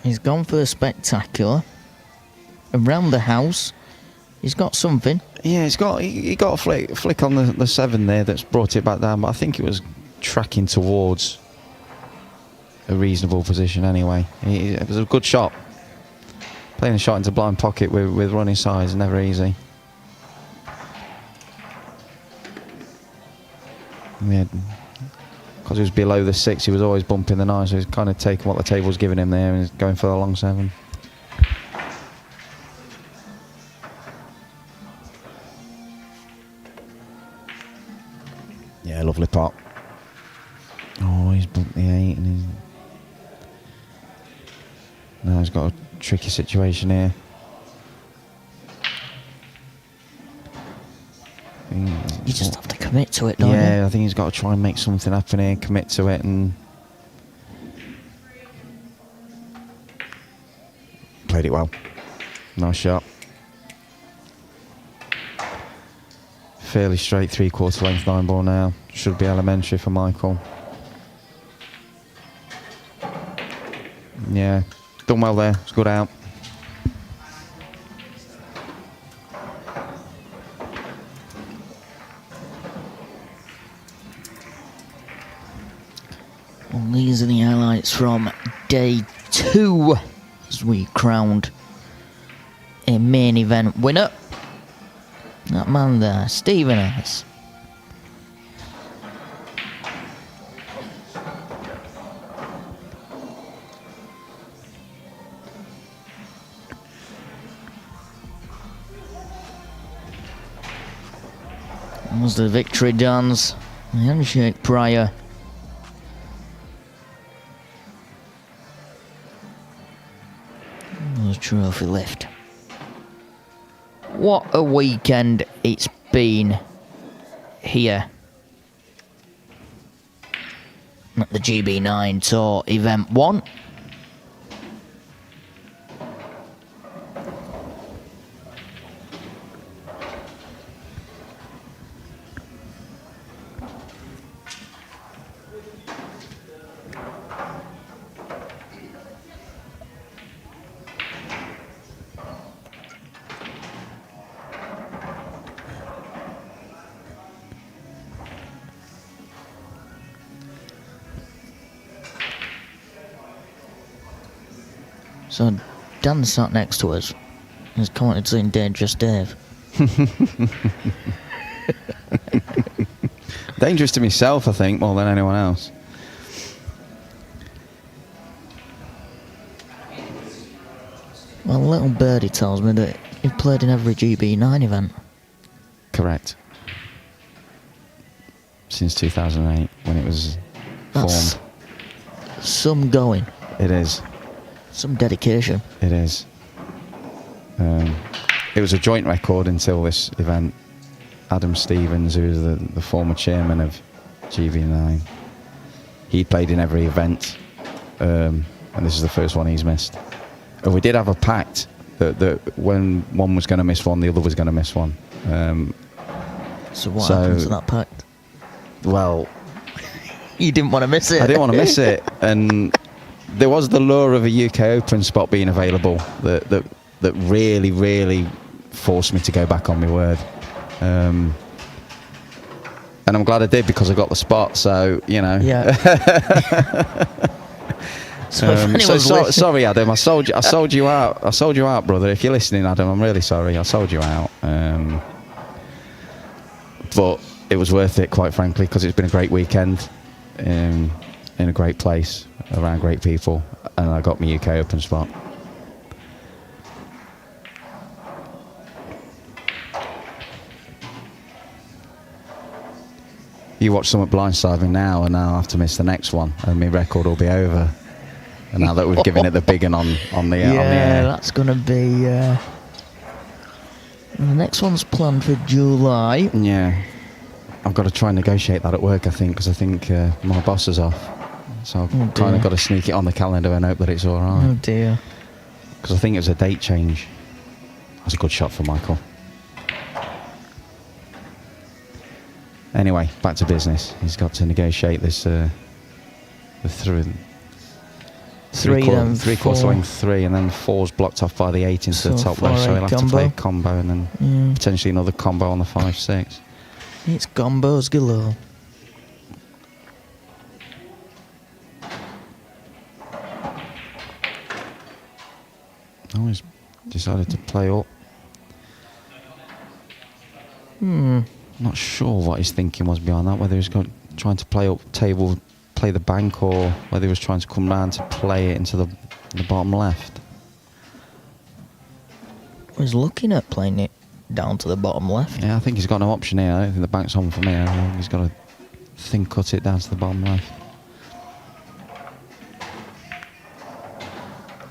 He's gone for a spectacular. Around the house, he's got something. Yeah, he got a flick on the 7 there that's brought it back down, but I think it was tracking towards a reasonable position anyway. It was a good shot. Playing a shot into blind pocket with running size is never easy. Yeah, because he was below the 6, he was always bumping the 9, so he's kind of taking what the table was giving him there and he's going for the long 7. Yeah, lovely pot. Oh, he's bumped the 8 and he's... Now he's got a tricky situation here. You just have to commit to it, don't you? Yeah, I think he's got to try and make something happen here, commit to it, and played it well. Nice shot. Fairly straight 3/4 length 9 ball now. Should be elementary for Michael. Yeah, done well there. It's good out. Well, these are the highlights from day 2 as we crowned a main event winner. That man there, Stephen Ellis. That was the victory dance, the handshake prior. The trophy lift. What a weekend it's been here at the GB9 Tour Event 1. So Dan sat next to us. He's commented saying Dangerous Dave. Dangerous to myself, I think, more than anyone else. Well, little birdie tells me that you've played in every GB9 event. Correct. Since 2008, when it was That's formed. some going. It is. Some dedication. It is. It was a joint record until this event. Adam Stevens, who was the former chairman of GB9, he played in every event, and this is the first one he's missed. And we did have a pact that when one was going to miss one, the other was going to miss one. So what happened to that pact? Well, You didn't want to miss it. I didn't want to miss it, and there was the lure of a UK Open spot being available that really forced me to go back on my word. And I'm glad I did, because I got the spot, so, you know. Yeah. So if anyone's listening- sorry, Adam. I sold you out, brother. If you're listening, Adam, I'm really sorry. I sold you out. But it was worth it, quite frankly, because it's been a great weekend in a great place around great people, and I got my UK Open spot. You watch someone blindside me now, and now I have to miss the next one, and my record will be over. And now that we've given it the big one on the on the air. That's going to be. The next one's planned for July. Yeah, I've got to try and negotiate that at work, I think, because I think my boss is off, so I've kind of got to sneak it on the calendar and hope that it's all right. Oh dear. Because I think it was a date change. That's a good shot for Michael. Anyway, back to business. He's got to negotiate this the three course length 3, and then 4's blocked off by the 8 into the top left, so he'll have to play a combo and then potentially another combo on the 5-6. It's combos galore. Oh, he's decided to play up. Not sure what his thinking was behind that, whether he was trying to play up table, play the bank, or whether he was trying to come round to play it into the bottom left. I was looking at playing it down to the bottom left. Yeah, I think he's got no option here. I don't think the bank's on from here. I think he's got to thin cut it down to the bottom left.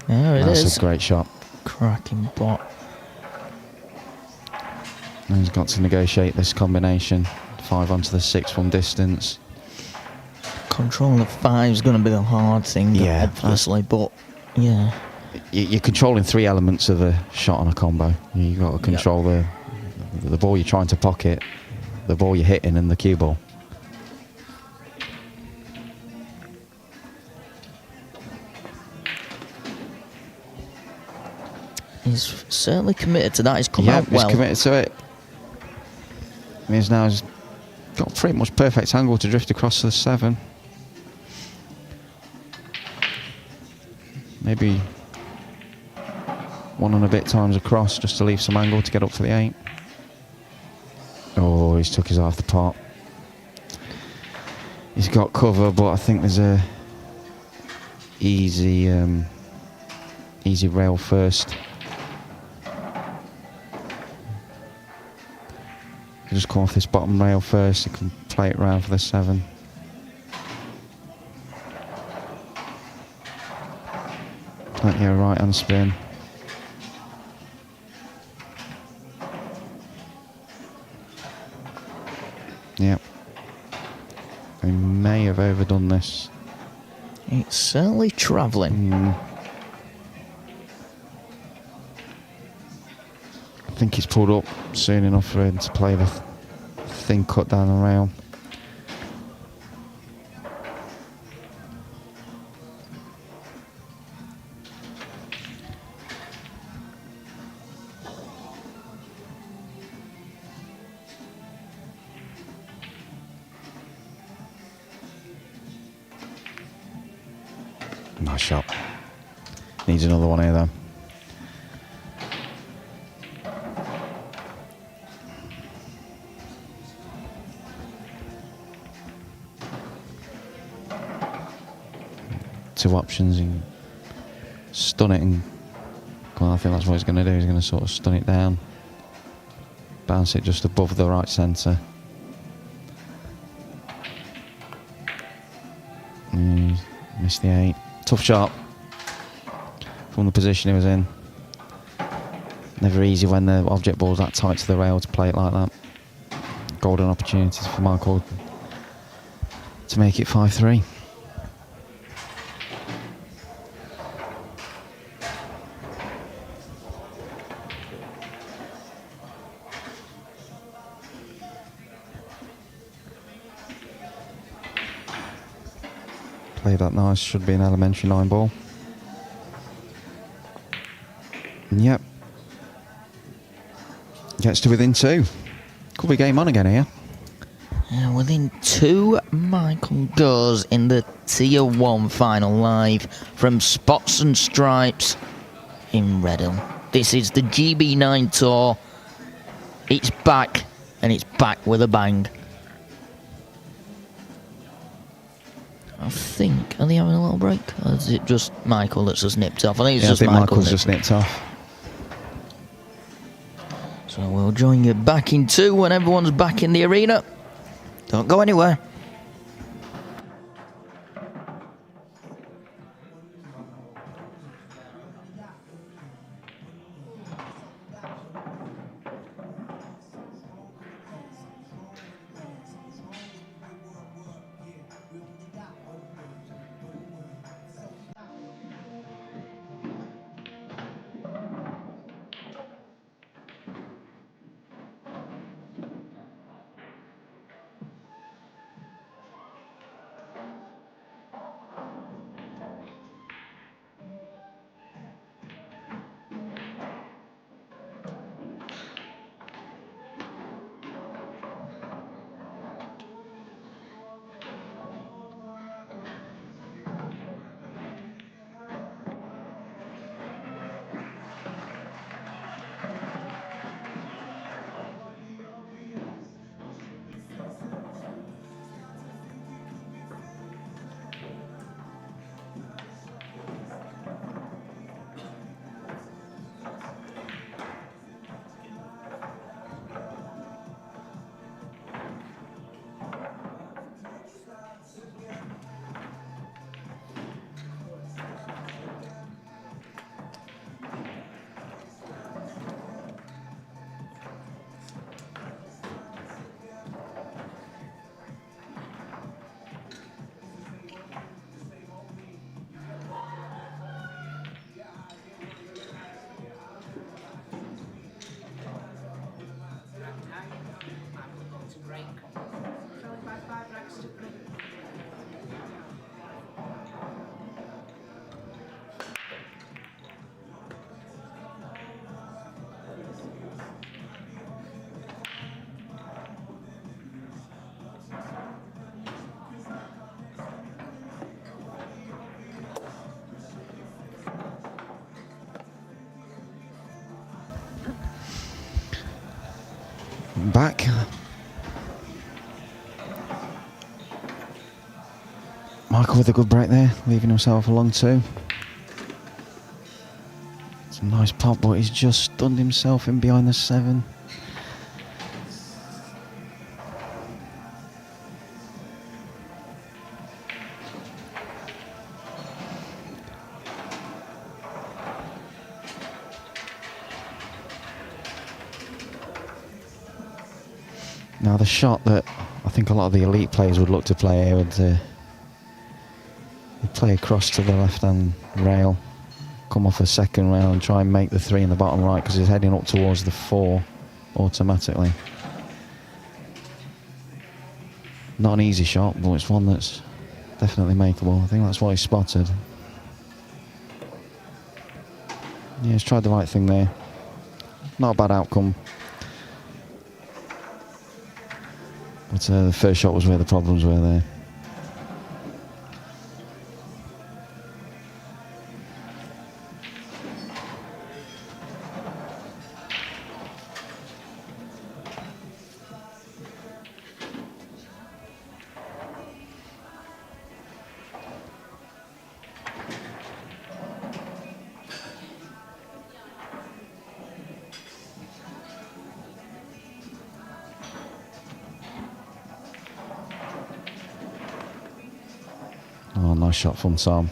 There it is. That's a great shot. Cracking pot. And he's got to negotiate this combination. 5 onto the 6 from distance. Controlling the 5 is going to be the hard thing, obviously, but yeah. You're controlling 3 elements of the shot on a combo. You've got to control the ball you're trying to pocket, the ball you're hitting, and the cue ball. He's certainly committed to that. He's come out well. He's committed to it. He's got pretty much perfect angle to drift across to the 7. Maybe 1 and a bit times across just to leave some angle to get up for the 8. Oh, he's took his eye off the pot. He's got cover, but I think there's a easy rail first. He'll just come off this bottom rail first. He can play it round for the 7. Plenty of right hand spin. Yep. He may have overdone this. It's certainly travelling. I think he's pulled up soon enough for him to play the thin cut down the rail. Nice shot. Needs another one here though. Two options. You can stun it and well, I think that's what he's going to do. He's going to sort of stun it down, bounce it just above the right centre. Missed the 8. Tough shot from the position he was in. Never easy when the object ball's that tight to the rail to play it like that. Golden opportunities for Michael to make it 5-3. Played that nice, should be an elementary 9 ball. Yep. Gets to within 2. Could be game on again here. And within 2, Michael goes in the Tier 1 final live from Spots and Stripes in Reading. This is the GB9 Tour. It's back, and it's back with a bang. I think, are they having a little break? Or is it just Michael that's just nipped off? I think it's just Michael's just nipped off. So we'll join you back in 2 when everyone's back in the arena. Don't go anywhere. Back. Michael with a good break there, leaving himself along 2. It's a nice pop, but he's just stunned himself in behind the 7. Now the shot that I think a lot of the elite players would look to play here would play across to the left-hand rail, come off the second rail and try and make the 3 in the bottom right, because he's heading up towards the 4 automatically. Not an easy shot, but it's one that's definitely makeable. I think that's what he spotted. Yeah, he's tried the right thing there. Not a bad outcome. But the first shot was where the problems were there. Oh, nice shot from Tom.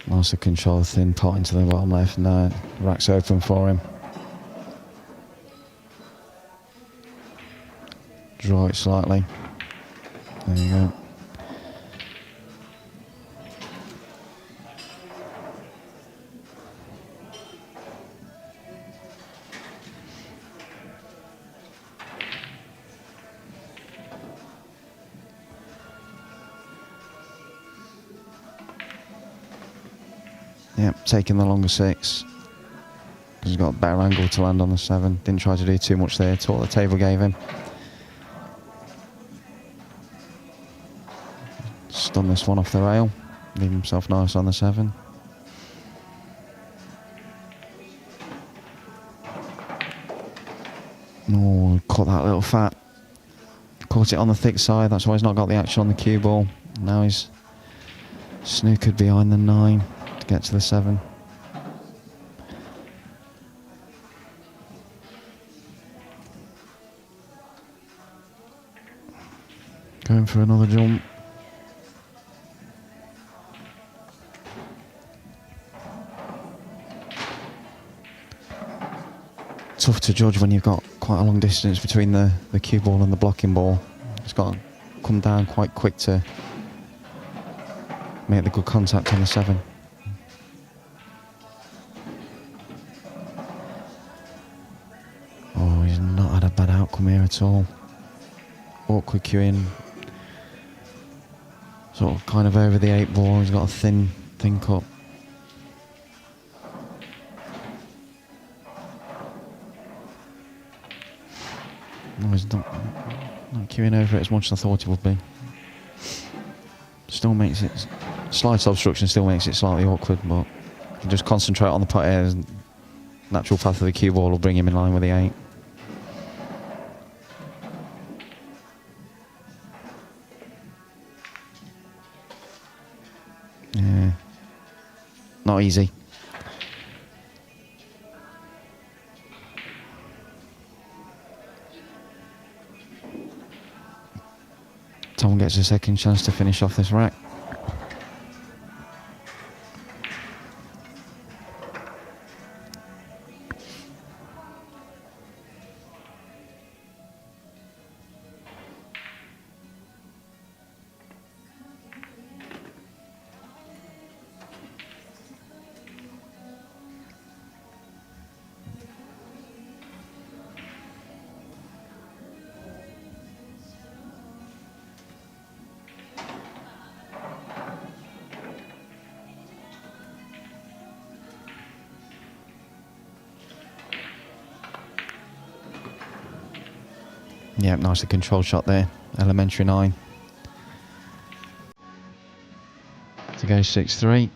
Nice to control the thin pot into the bottom left. No, rack's open for him. Draw it slightly. There you go. Yep, taking the longer 6. He's got a better angle to land on the 7. Didn't try to do too much there. Took what the table gave him. Just done this one off the rail. Leave himself nice on the 7. Oh, caught that little fat. Caught it on the thick side, that's why he's not got the action on the cue ball. Now he's snookered behind the 9 to get to the 7. Going for another jump. Tough to judge when you've got quite a long distance between the cue ball and the blocking ball. It's got to come down quite quick to make the good contact on the 7. Oh, he's not had a bad outcome here at all. Awkward cueing. Sort of kind of over the 8 ball. He's got a thin cut. No, he's not queuing over it as much as I thought he would be. Still makes it... Slight obstruction still makes it slightly awkward, but you just concentrate on the putt air. Natural path of the cue ball will bring him in line with the 8. Yeah. Not easy. Tom gets a second chance to finish off this rack. Yeah, nicely controlled shot there. Elementary 9. To go 6-3.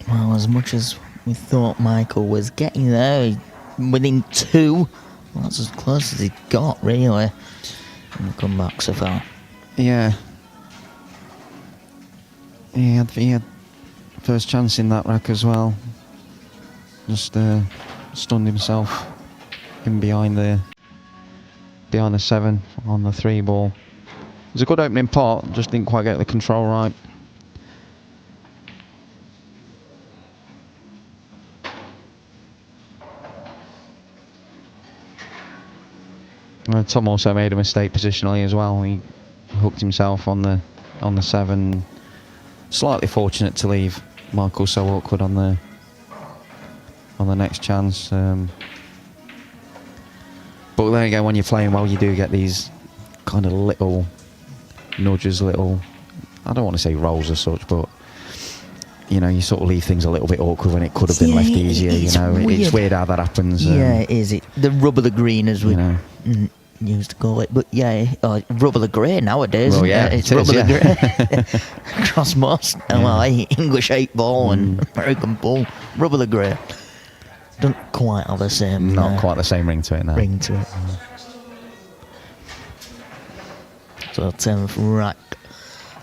Well, as much as we thought Michael was getting there, within 2, well, that's as close as he got, really. And the comeback so far. Yeah. He had first chance in that rack as well. Just stunned himself in behind the 7 on the 3 ball. It was a good opening pot, just didn't quite get the control right. Tom also made a mistake positionally as well. He hooked himself on the 7. Slightly fortunate to leave Michael so awkward on the next chance. But then again, when you're playing well, you do get these kind of little nudges, little, I don't want to say rolls as such, but you know, you sort of leave things a little bit awkward when it could have been left easier. You know, it's weird how that happens. Yeah, it is. The rub of the green, as we used to call it, but yeah, rub of the grey nowadays. Well, yeah, it's rub of the grey across most English 8 ball and American ball. Rub of the grey. Don't quite have the same. Not quite the same ring to it now. Ring to it. So 10th rack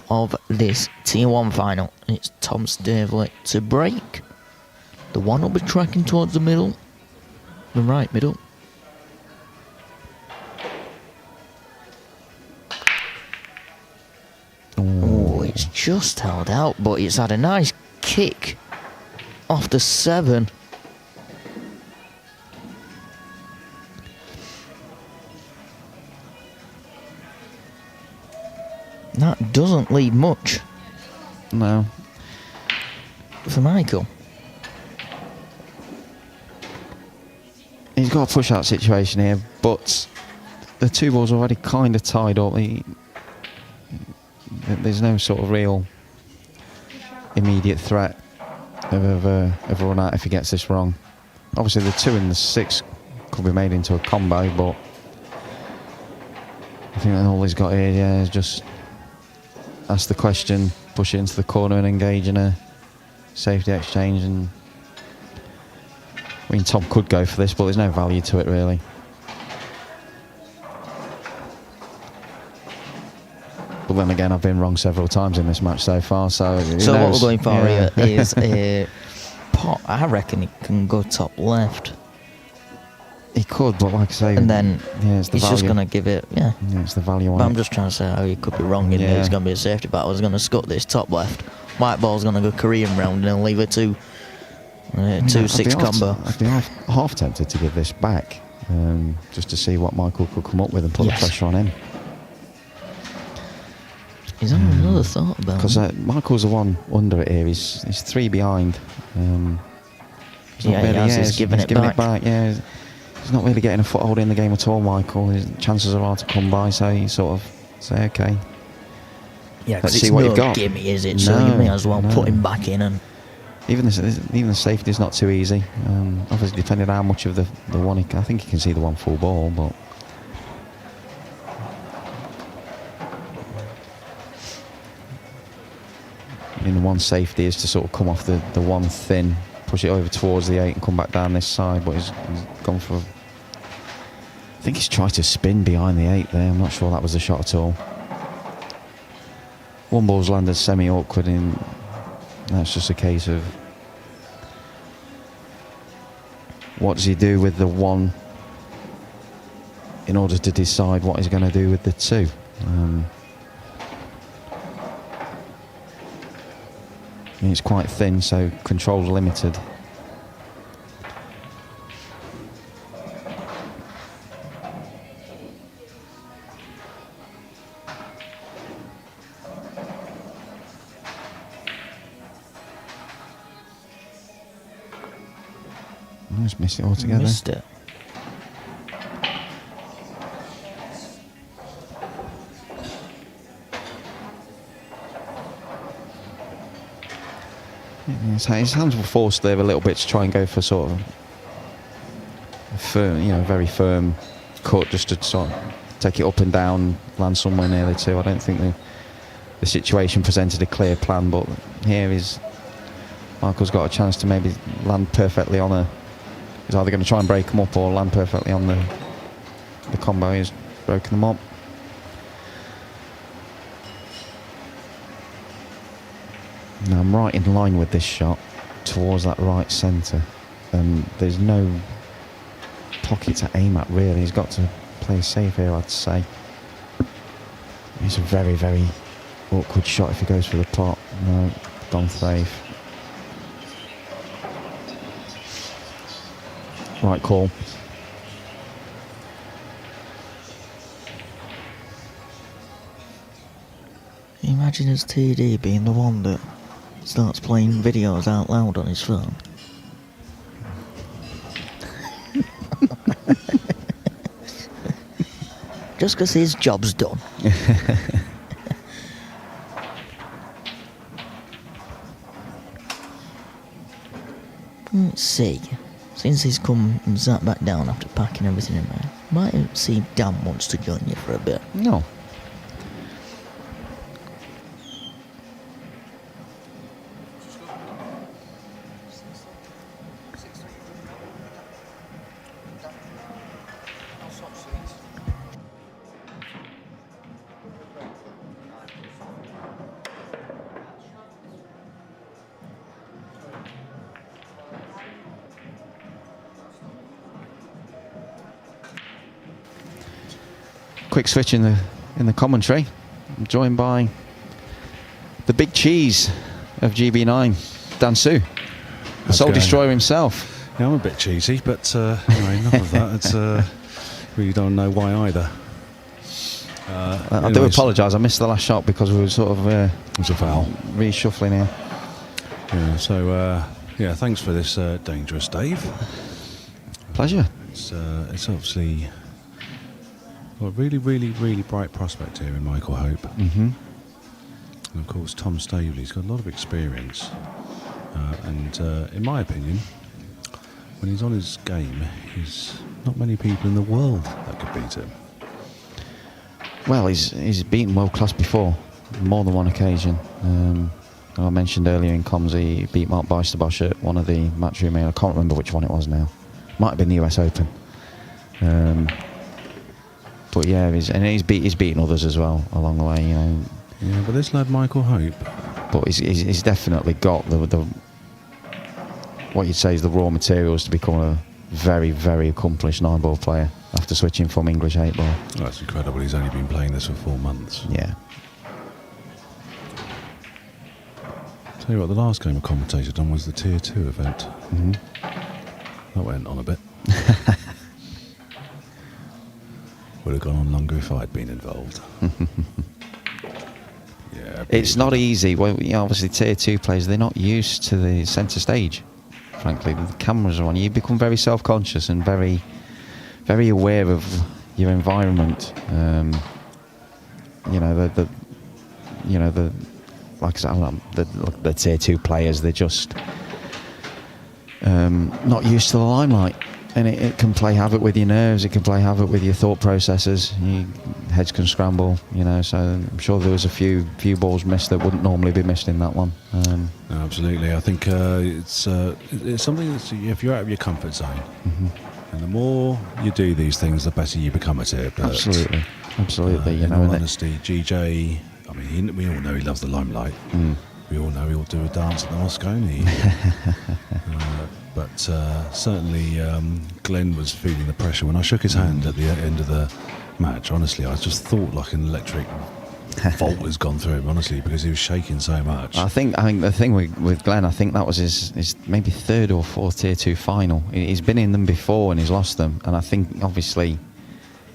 of this Tier 1 final. It's Tom Staveley to break. The 1 will be tracking towards the middle. The right middle. Oh, it's just held out, but it's had a nice kick off the 7. That doesn't leave much. No. For Michael. He's got a push-out situation here, but the two balls already kind of tied up. There's no sort of real immediate threat of a run out if he gets this wrong. Obviously, the 2 and the 6 could be made into a combo, but I think that all he's got here, is just ask the question, push it into the corner, and engage in a safety exchange. And I mean, Tom could go for this, but there's no value to it really. But then again, I've been wrong several times in this match so far. So what we're going for here is a pot. I reckon it can go top left. He could, but like I say, and then it's the he's value. just going to give it, it's the value on but it. I'm just trying to say how he could be wrong in there. It's going to be a safety battle. He's going to scut this top left. White ball's going to go Korean round and then leave a 2-6 combo. I'd be half tempted to give this back, just to see what Michael could come up with and put the pressure on him. He's having another thought about it. Because Michael's the one under it here. He's 3 behind. He's giving it back. Yeah, he's not really getting a foothold in the game at all, Michael. His chances are hard to come by, so you sort of say, okay. Yeah, because it's no gimme, is it? So you may as well put him back in. And even the safety is not too easy. Obviously, depending on how much of the one, I think he can see the one full ball, but. The one safety is to sort of come off the one thin, push it over towards the 8 and come back down this side, but he's gone for... I think he's tried to spin behind the 8 there. I'm not sure that was the shot at all. One ball's landed semi-awkward, and that's just a case of what does he do with the 1 in order to decide what he's going to do with the 2. I mean, it's quite thin, so control's limited. I just missed it altogether. Missed it. His hands were forced there a little bit to try and go for sort of a firm, very firm cut, just to sort of take it up and down, land somewhere near the 2. I don't think the situation presented a clear plan, but here is Michael's got a chance to maybe land perfectly on he's either going to try and break them up or land perfectly on the combo. He's broken them up. Now I'm right in line with this shot towards that right centre, and there's no pocket to aim at really. He's got to play safe here, I'd say. It's a very, very awkward shot if he goes for the pot. No, gone safe. Right call. Imagine his TD being the one that starts playing videos out loud on his phone. Just because his job's done. Let's see. Since he's come and sat back down after packing everything in there, might see if Dan wants to join you for a bit. No. Quick switch in the commentary. I'm joined by the big cheese of GB9, Dan Su, the Soul Destroyer himself. Yeah, I'm a bit cheesy, but anyway, enough of that. It's really don't know why either. I do apologise. I missed the last shot because we were sort of it was a foul. Reshuffling here. Yeah. So thanks for this dangerous, Dave. Pleasure. It's obviously Well, really, really, really bright prospect here in Michael Hope. Mm-hmm. And of course, Tom Staveley's got a lot of experience. And in my opinion, when he's on his game, he's not many people in the world that could beat him. Well, he's beaten world class before, more than one occasion. I mentioned earlier in comms he beat Mark Bijsterbosch at one of the Matchroom. I can't remember which one it was now. Might have been the US Open. But yeah, he's beaten others as well along the way. You know. Yeah, but this lad Michael Hope. But he's definitely got the what you'd say is the raw materials to become a very, very accomplished 9-ball player after switching from English 8-ball. Well, that's incredible. He's only been playing this for 4 months. Yeah. Tell you what, the last game I commentated on was the Tier 2 event. Mm-hmm. That went on a bit. Would have gone on longer if I'd been involved. Yeah, it's not easy. Well, you know, obviously Tier 2 players, they're not used to the centre stage. Frankly, the cameras are on. You become very self-conscious and very, very aware of your environment. You know, like I said, the Tier 2 players, they're just not used to the limelight. And it can play havoc with your nerves, it can play havoc with your thought processes, your heads can scramble, you know, so I'm sure there was a few balls missed that wouldn't normally be missed in that one. No, absolutely. I think it's something that's, if you're out of your comfort zone, mm-hmm. and the more you do these things, the better you become at it. But, absolutely. You in know, all honesty, GJ, I mean, we all know he loves the limelight. Mm. We all know he'll do a dance at the Moscone. But certainly Glenn was feeling the pressure. When I shook his hand at the end of the match, honestly, I just thought like an electric bolt has gone through him, honestly, because he was shaking so much. I think the thing with Glenn, I think that was his maybe 3rd or 4th Tier 2 final. He's been in them before and he's lost them. And I think, obviously,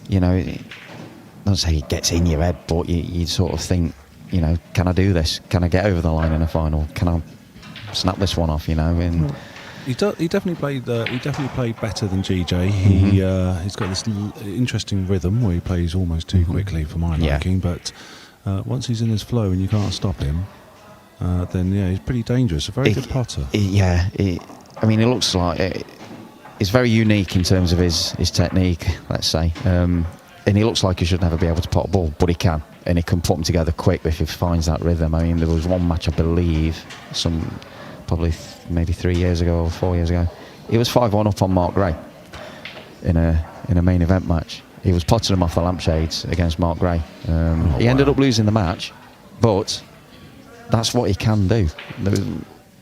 you know, not say it gets in your head, but you sort of think, you know, can I do this? Can I get over the line in a final? Can I snap this one off? You know, and he definitely played. He definitely played better than GJ. Mm-hmm. He's got this interesting rhythm where he plays almost too quickly for my liking. But once he's in his flow and you can't stop him, then yeah, he's pretty dangerous. A very good putter. I mean, it looks like it's very unique in terms of his technique. Let's say. And he looks like he should never be able to pot a ball, but he can. And he can put them together quick if he finds that rhythm. I mean, there was one match, I believe, probably maybe 3 years ago or 4 years ago. He was 5-1 up on Mark Gray in a main event match. He was potting him off the lampshades against Mark Gray. He ended up losing the match, but that's what he can do.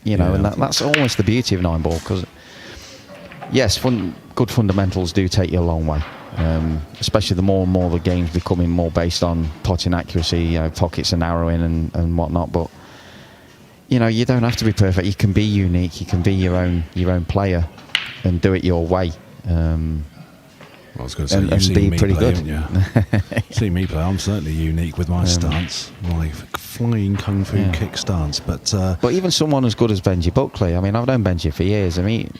You know, and that's almost the beauty of 9-ball, because yes, good fundamentals do take you a long way. Especially the more and more the game's becoming more based on potting accuracy, you know, pockets are narrowing and whatnot. But you know, you don't have to be perfect. You can be unique. You can be your own player and do it your way. I was going to say, you've seen be me pretty play, good. haven't you? See me play. I'm certainly unique with my stance, my flying kung fu kick stance. But even someone as good as Benji Buckley. I mean, I've known Benji for years. I mean,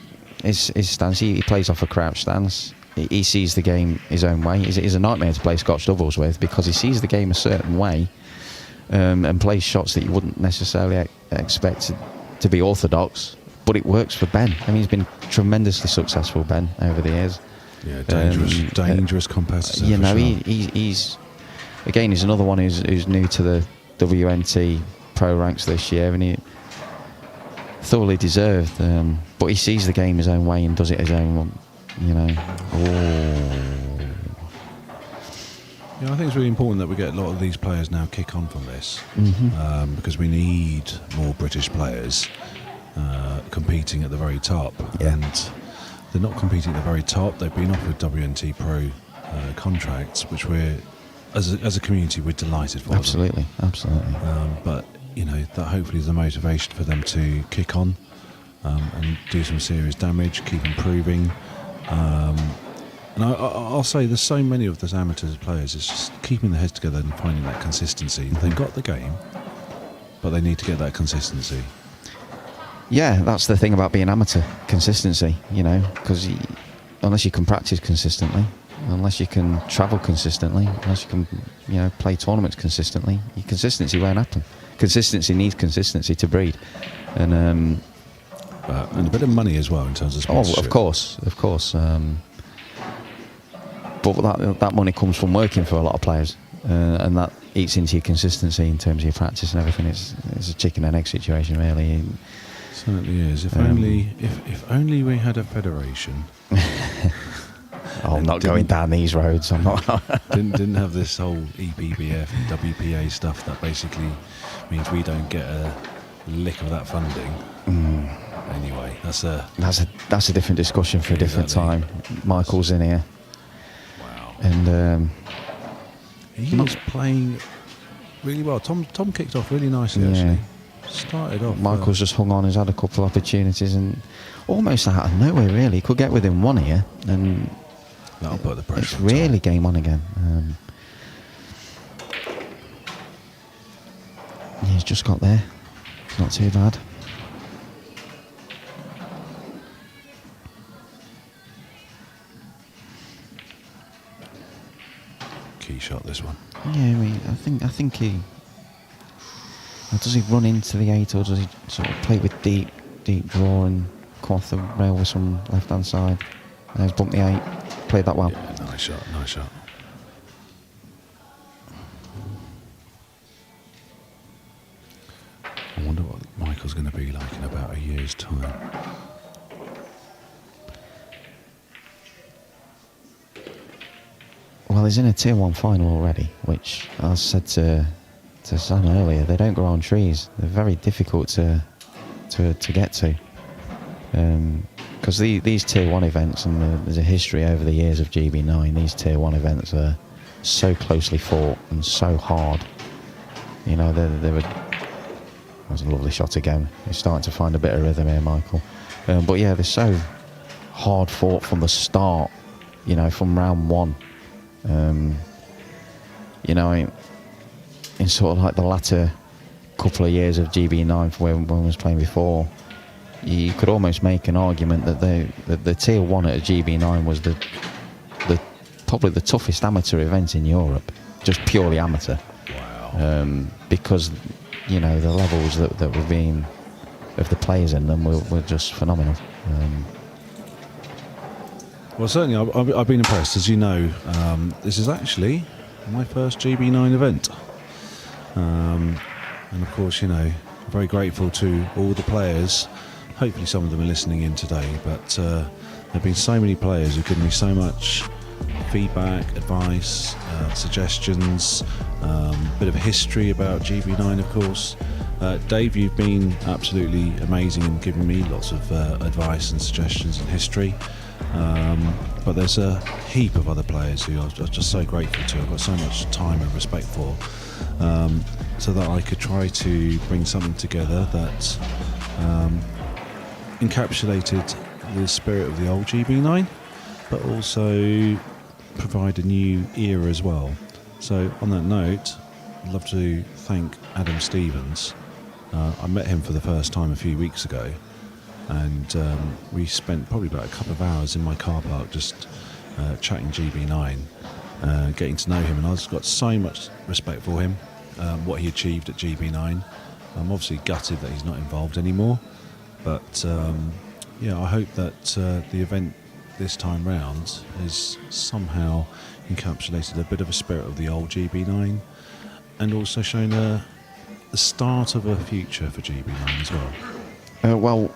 his stance. He plays off a crouch stance. He sees the game his own way. He's a nightmare to play Scotch doubles with, because he sees the game a certain way and plays shots that you wouldn't necessarily expect to be orthodox, but it works for Ben. I mean, he's been tremendously successful, Ben, over the years. Yeah, dangerous competitor. You know, sure. he's another one who's new to the WNT pro ranks this year, and he thoroughly deserved. But he sees the game his own way and does it his own. You know. Yeah, I think it's really important that we get a lot of these players now kick on from this, because we need more British players competing at the very top. Yeah. And they're not competing at the very top. They've been offered WNT Pro contracts, which we're, as a community, we're delighted for. Absolutely. But you know, that hopefully is the motivation for them to kick on and do some serious damage, keep improving. And I'll say there's so many of those amateur players, it's just keeping their heads together and finding that consistency. They've got the game, but they need to get that consistency. Yeah, that's the thing about being amateur, consistency, you know, because unless you can practice consistently, unless you can travel consistently, unless you can, play tournaments consistently, your consistency won't happen. Consistency needs consistency to breed, and a bit of money as well in terms of sponsorship. of course. But that money comes from working for a lot of players, and that eats into your consistency in terms of your practice and everything. It's a chicken and egg situation, really. It certainly is. If only we had a federation. I'm not going down these roads. I'm not. didn't have this whole EPBF and WPA stuff that basically means we don't get a lick of that funding. Anyway, that's a different discussion for a different time. Michael's in here. Wow. And he was playing really well. Tom kicked off really nicely, actually. Started off. Michael's just hung on. He's had a couple of opportunities and almost out of nowhere, really. He could get within one here, and that'll put the pressure. It's really game on again. He's just got there. It's not too bad. Key shot, this one. Yeah, I think he. Does he run into the 8, or does he sort of play with deep draw and come off the rail with some left-hand side? He's bumped the 8. Played that well. Yeah, nice shot. I wonder what Michael's going to be like in about a year's time. Well, he's in a Tier 1 final already, which I said to Sam earlier, they don't grow on trees. They're very difficult to get to. Because these Tier 1 events, and there's a history over the years of GB9, these Tier 1 events are so closely fought and so hard. That was a lovely shot again. He's starting to find a bit of rhythm here, Michael. But yeah, they're so hard fought from the start, from round 1. In sort of like the latter couple of years of GB9 from when I was playing before, you could almost make an argument that the Tier 1 at GB9 was probably the toughest amateur event in Europe, just purely amateur. Wow. Because the levels that were being of the players in them were just phenomenal. Well, certainly I've been impressed. As you know, this is actually my first GB9 event. And of course, very grateful to all the players. Hopefully some of them are listening in today, but there have been so many players who've given me so much feedback, advice, suggestions, bit of history about GB9, of course. Dave, you've been absolutely amazing in giving me lots of advice and suggestions and history. But there's a heap of other players who I'm just so grateful to. I've got so much time and respect for, so that I could try to bring something together that encapsulated the spirit of the old GB9, but also provide a new era as well. So on that note, I'd love to thank Adam Stevens. I met him for the first time a few weeks ago, and we spent probably about a couple of hours in my car park just chatting GB9, getting to know him, and I've got so much respect for him, what he achieved at GB9. I'm obviously gutted that he's not involved anymore, but I hope that the event this time round has somehow encapsulated a bit of a spirit of the old GB9, and also shown the start of a future for GB9 as well. Well,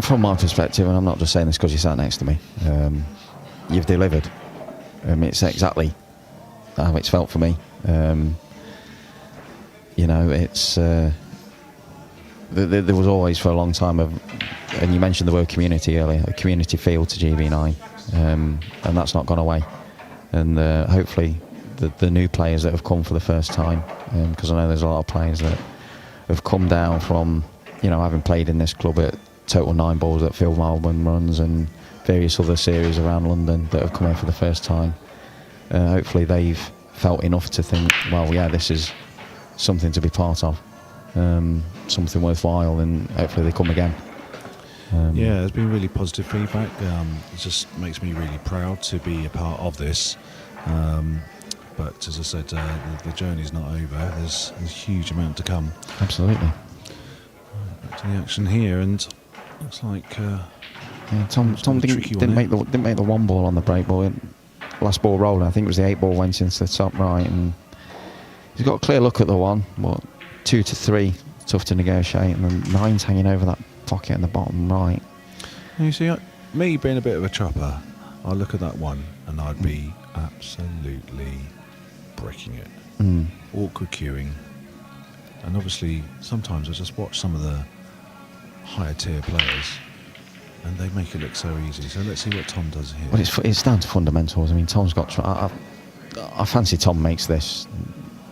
from my perspective, and I'm not just saying this because you sat next to me, you've delivered. It's exactly how it's felt for me. It's there was always for a long time and you mentioned the word community earlier, a community feel to GB9, and that's not gone away. And hopefully the new players that have come for the first time, because I know there's a lot of players that have come down from having played in this club at Total 9 Balls that Phil Melbourne runs and various other series around London that have come in for the first time. Hopefully they've felt enough to think, well, yeah, this is something to be part of, something worthwhile, and hopefully they come again. Yeah, there's been really positive feedback. It just makes me really proud to be a part of this. But as I said, the journey's not over. There's a huge amount to come. Absolutely. Back to the action here, and looks like Tom didn't make the one ball on the break ball. Last ball rolling, I think it was the 8 ball went into the top right, and he's got a clear look at the one. What 2 to 3, tough to negotiate, and then 9's hanging over that pocket in the bottom right. You see, me being a bit of a chopper, I look at that one and I'd be absolutely breaking it. Awkward queuing. And obviously, sometimes I just watch some of the higher tier players and they make it look so easy. So let's see what Tom does here. Well, it's down to fundamentals. I mean, Tom's got... I fancy Tom makes this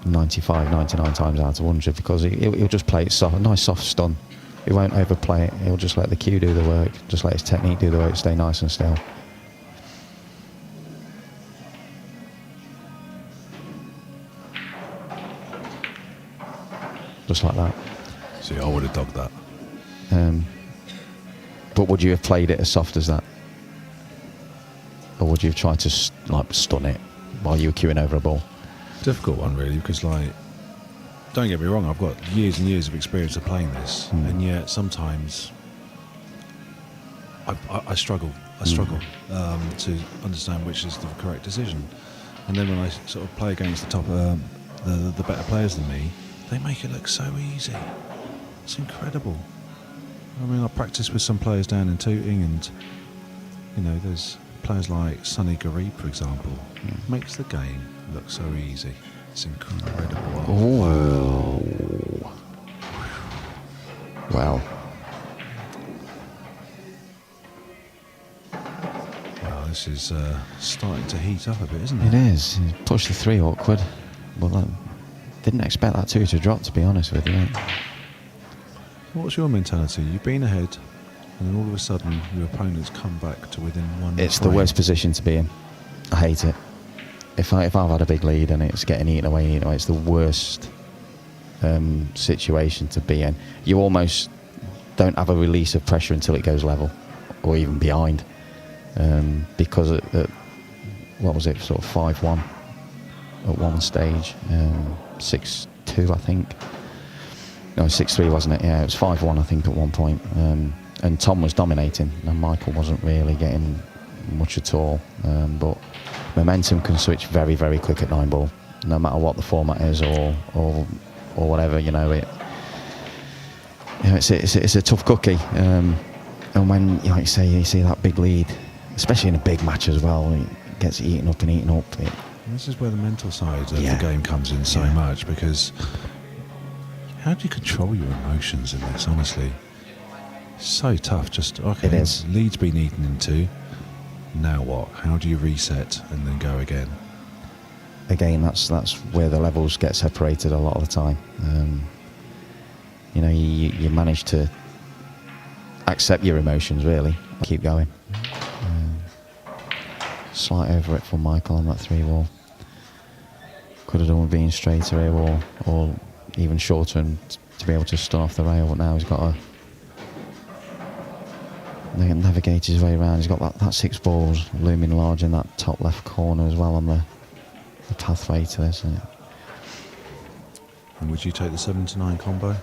95, 99 times out of 100 because he'll just play it soft, a nice soft stun. He won't overplay it. He'll just let the cue do the work, just let his technique do the work, stay nice and still. Just like that. See, I would have dogged that. But would you have played it as soft as that? Or would you have tried to stun it while you were queuing over a ball? Difficult one, really, because, like, don't get me wrong, I've got years and years of experience of playing this, and yet sometimes I struggle. To understand which is the correct decision. And then when I sort of play against the top, the better players than me, they make it look so easy. It's incredible. I mean, I practice with some players down in Tooting, and you know, there's players like Sonny Garib, for example, makes the game look so easy. It's incredible. Oh. Wow. Wow, this is starting to heat up a bit, isn't it? It is. He pushed the 3 awkward. Well, didn't expect that 2 to drop, to be honest with you. What's your mentality? You've been ahead, and then all of a sudden your opponents come back to within 1 It's frame. the worst position to be in. I hate it. If I've had a big lead and it's getting eaten away, it's the worst situation to be in. You almost don't have a release of pressure until it goes level, or even behind, because at what was it, sort of 5-1 at one stage, 6-2 I think. No, 6-3 wasn't it? Yeah, it was 5-1 I think at one point, and Tom was dominating, and Michael wasn't really getting much at all. But momentum can switch very, very quick at 9 ball, no matter what the format is or whatever. It's a tough cookie. And when you see that big lead, especially in a big match as well, it gets eaten up. This is where the mental side of the game comes in so much, because how do you control your emotions in this? Honestly, it's so tough. Just okay, it is. Lead's been eaten into. Now what? How do you reset and then go again? Again, that's where the levels get separated a lot of the time. You manage to accept your emotions, really. Keep going. Slight over it for Michael on that 3 wall. Could have done with being straighter here or even shorter and to be able to stun off the rail, but now he's got to navigate his way around. He's got that 6 balls looming large in that top left corner as well on the pathway to this. And would you take the 7 to 9 combo?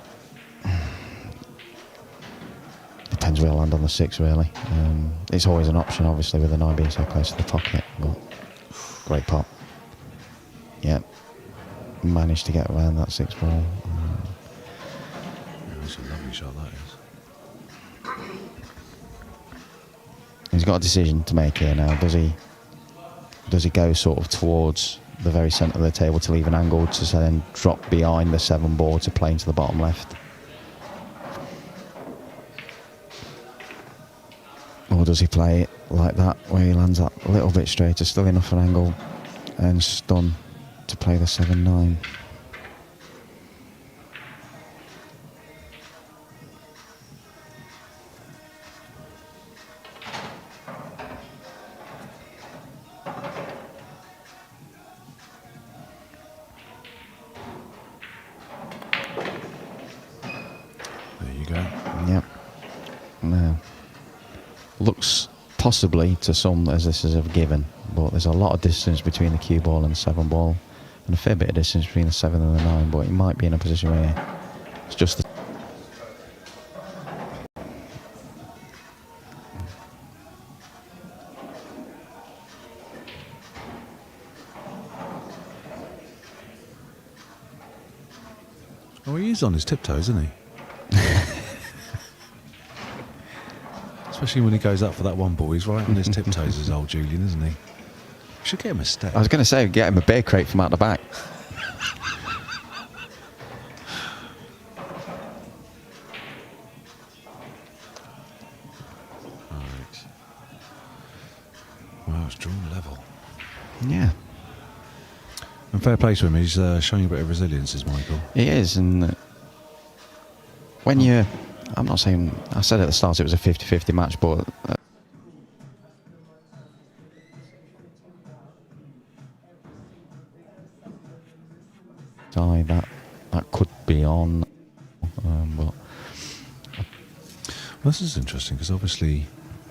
Depends where I land on the 6, really. It's always an option, obviously, with the 9 being so close to the pocket, but great pot. Yep. Managed to get around that 6 ball. It's a lovely shot, that is. He's got a decision to make here now. Does he go sort of towards the very centre of the table to leave an angle to then drop behind the 7 ball to play into the bottom left? Or does he play it like that, where he lands that a little bit straighter, still enough an angle, and stun to play the 7-9? There you go. Yep. No. looks possibly to some as this is a given, but there's a lot of distance between the cue ball and the 7 ball, and a fair bit of distance between the 7 and the 9, but he might be in a position where it's just the Oh, he is on his tiptoes, isn't he? Especially when he goes up for that one ball, he's right on his tiptoes as old Julian, isn't he? We should get him a step. I was going to say, get him a beer crate from out the back. Right. Wow, it's drawn level. Yeah. And fair play to him, he's showing a bit of resilience, is Michael. He is, and when you... I'm not saying... I said at the start it was a 50-50 match, but... that could be on, but... Well, this is interesting, because obviously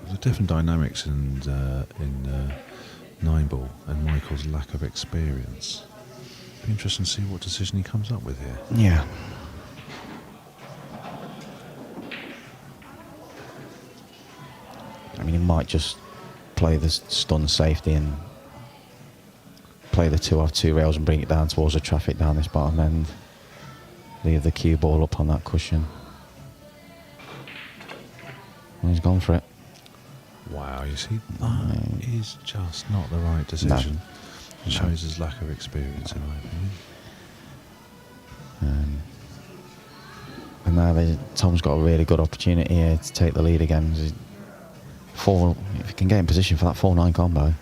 there's different dynamics in 9 ball and Michael's lack of experience. Be interesting to see what decision he comes up with here. Yeah. I mean, he might just play the stun safety and play the 2 off 2 rails and bring it down towards the traffic down this bottom end. Leave the cue ball up on that cushion. And he's gone for it. Wow, you see, that is just not the right decision. No. It shows his lack of experience, in my opinion. And now Tom's got a really good opportunity here to take the lead again. If he can get in position for that 4-9 combo.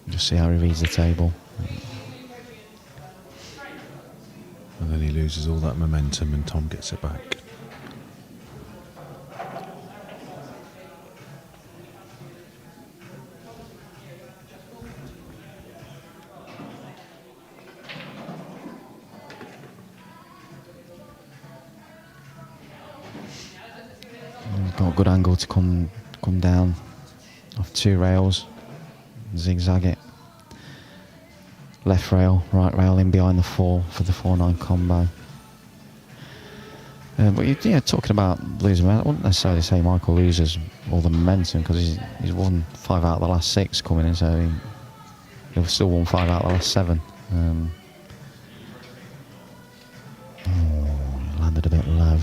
Just see how he reads the table. And then he loses all that momentum and Tom gets it back. He's got a good angle to come down off 2 rails, zigzag it. Left rail, right rail in behind the 4 for the 4-9 combo. But yeah, talking about losing, I wouldn't necessarily say Michael loses all the momentum, because he's won 5 out of the last 6 coming in, so he's still won 5 out of the last 7. Landed a bit low.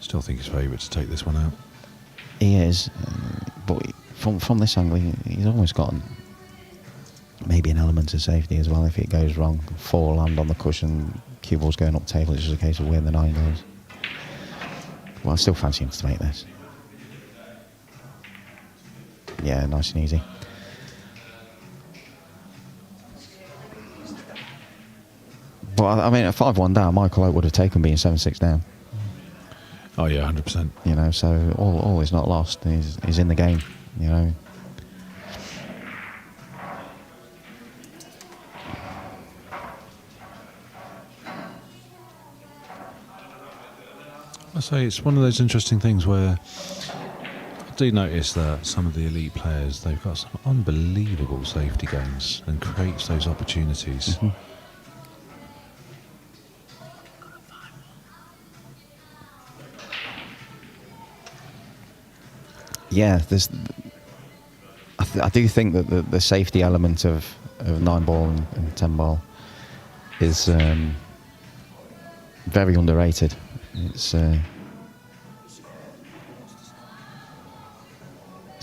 Still think he's favourite to take this one out. He is, but from this angle, he's almost got maybe an element of safety as well if it goes wrong. 4 land on the cushion, cue ball's going up table, it's just a case of where the 9 goes. Well, I still fancy him to make this. Yeah, nice and easy. But I mean, at 5-1 down, Michael Oak would have taken being 7-6 down. Oh yeah, 100%. You know, so all is not lost. He's in the game, you know. I say it's one of those interesting things where I do notice that some of the elite players, they've got some unbelievable safety games and creates those opportunities. Mm-hmm. Yeah, I do think that the safety element of 9 ball and 10 ball is very underrated. It's a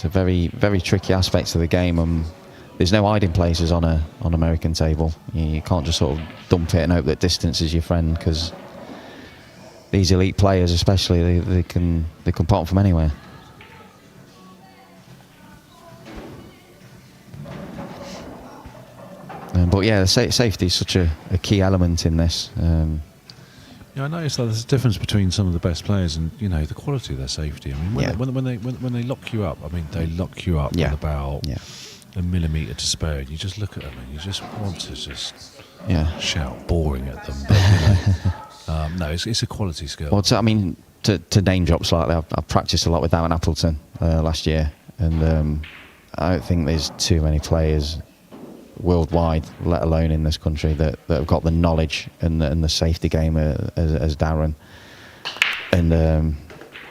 very, very tricky aspect of the game. There's no hiding places on American table. You can't just sort of dump it and hope that distance is your friend, because these elite players, especially, they can pop from anywhere. But yeah, safety is such a key element in this. Yeah, I noticed that there's a difference between some of the best players and, you know, the quality of their safety. I mean, when they lock you up, I mean, they lock you up Yeah. with about, a millimetre to spare, and you just look at them and you just want to just shout boring at them. But, no, it's a quality skill. Well, to name drop slightly, I've practiced a lot with Darren Appleton last year, and I don't think there's too many players worldwide, let alone in this country, that have got the knowledge and the safety game as Darren. And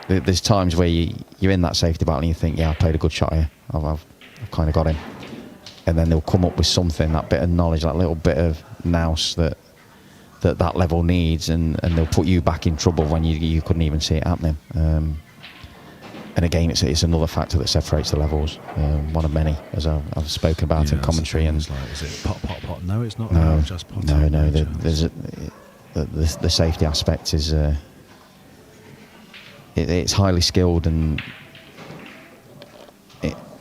there's times where you're in that safety battle and you think, I played a good shot here. I've kind of got him. And then they'll come up with something, that bit of knowledge, that little bit of nous that level needs, and they'll put you back in trouble when you couldn't even see it happening. And again, it's another factor that separates the levels. One of many, as I've spoken about in commentary. And is it pot, pot, pot? No, it's not. No, just pot. No. The safety aspect is it's highly skilled, and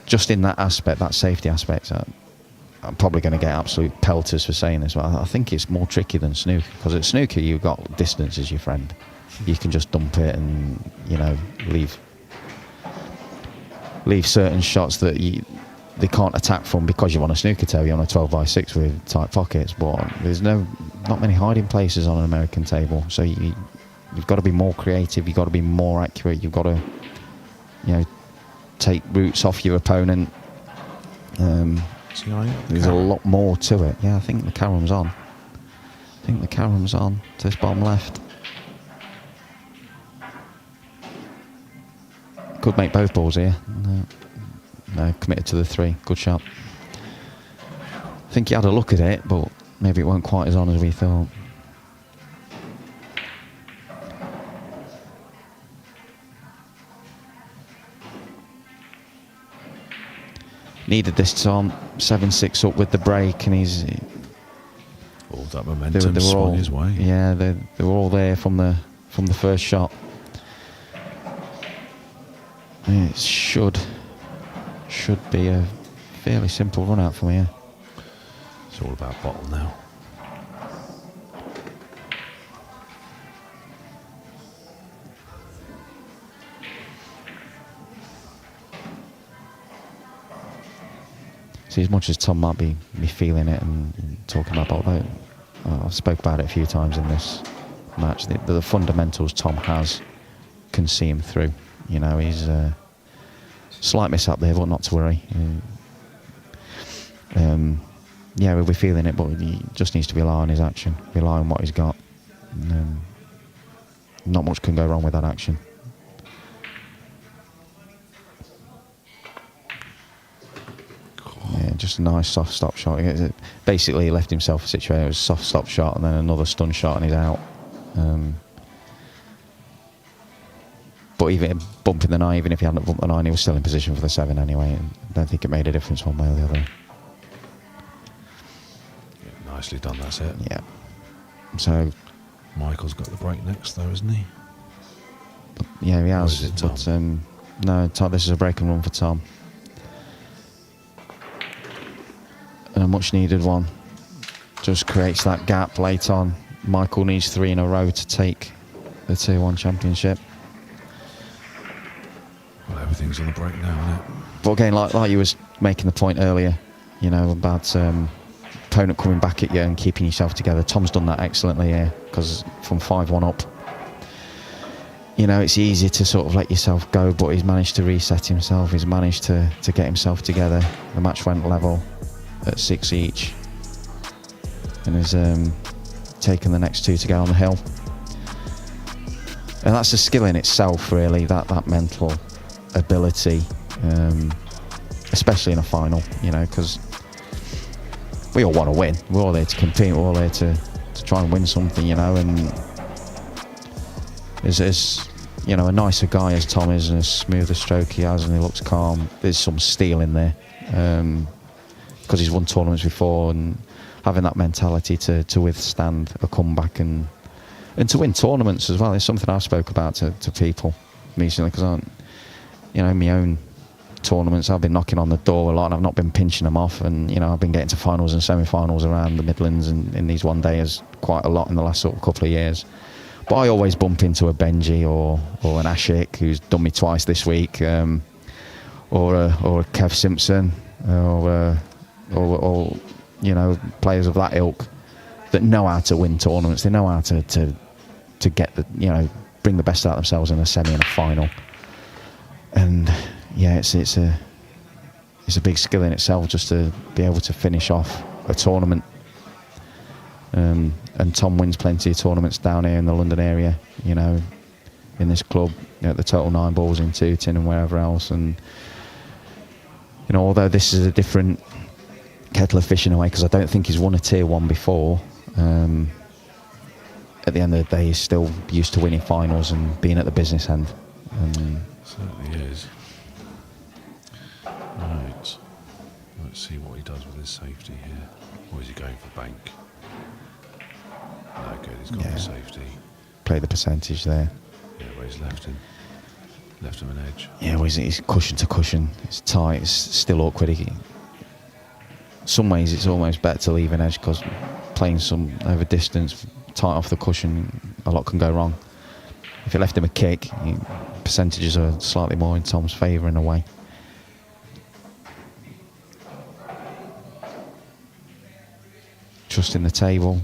just in that aspect, that safety aspect, I'm probably going to get absolute pelters for saying this, but I think it's more tricky than snooker, because at snooker you've got distance as your friend. You can just dump it and leave certain shots that they can't attack from, because you're on a snooker table, you're on a 12x6 with tight pockets. But there's not many hiding places on an American table, so you've got to be more creative, you've got to be more accurate, you've got to take roots off your opponent. There's a lot more to it. I think the carom's on. To this bottom left. Could make both balls here. No, committed to the 3. Good shot. I think he had a look at it, but maybe it weren't quite as on as we thought. Needed this time, 7-6 up with the break, and he's all that momentum swung his way. Yeah, they were all there from the first shot. It should be a fairly simple run out from here. It's all about bottle now. See, as much as Tom might be feeling it and talking about that, I've spoke about it a few times in this match. The fundamentals Tom has can see him through. He's slight mishap there, but not to worry. We'll be feeling it, but he just needs to rely on his action, rely on what he's got. Not much can go wrong with that action. Just a nice soft stop shot. Basically, he left himself a situation. It was a soft stop shot and then another stun shot, and he's out. But even bumping the 9, even if he hadn't bumped the 9, he was still in position for the 7 anyway. And I don't think it made a difference one way or the other. Yeah, nicely done, that's it. Yeah. So Michael's got the break next, though, isn't he? Yeah, he has. Or is it Tom? But no, Tom, this is a break and run for Tom. And a much needed one. Just creates that gap late on. Michael needs 3 in a row to take the Tier 1 championship. Well, everything's on the break now, isn't it? But again, like you was making the point earlier, about opponent coming back at you and keeping yourself together. Tom's done that excellently here, because from 5-1 up, it's easy to sort of let yourself go, but he's managed to reset himself. He's managed to get himself together. The match went level at 6 each, and has taken the next 2 to get on the hill. And that's a skill in itself, really, that mental ability, especially in a final, because we all want to win. We're all there to compete. We're all there to try and win something, and as a nicer guy as Tom is, and as smooth a stroke he has, and he looks calm, there's some steel in there, because he's won tournaments before, and having that mentality to withstand a comeback and to win tournaments as well. It's something I've spoke about to people recently, because in my own tournaments I've been knocking on the door a lot, and I've not been pinching them off, and I've been getting to finals and semi-finals around the Midlands and in these one-dayers quite a lot in the last sort of couple of years. But I always bump into a Benji or an Ashik, who's done me twice this week, or a Kev Simpson. or you know, players of that ilk that know how to win tournaments. They know how to get the, you know, bring the best out of themselves in a semi and a final. And yeah, it's a big skill in itself just to be able to finish off a tournament. And Tom wins plenty of tournaments down here in the London area, you know, in this club, you know, at the Total 9 Balls in Tooting and wherever else. And you know, although this is a different kettle of fish in a way, because I don't think he's won a Tier 1 before, at the end of the day, he's still used to winning finals and being at the business end. Certainly is. Right. Let's see what he does with his safety here. Or is he going for bank? No, good. He's got the safety. Play the percentage there. Yeah, where he's left him an edge. Yeah, well, he's cushion to cushion. It's tight. It's still awkward. Some ways it's almost better to leave an edge, because playing some over distance tight off the cushion, a lot can go wrong. If you left him a kick, percentages are slightly more in Tom's favour in a way. Trusting the table.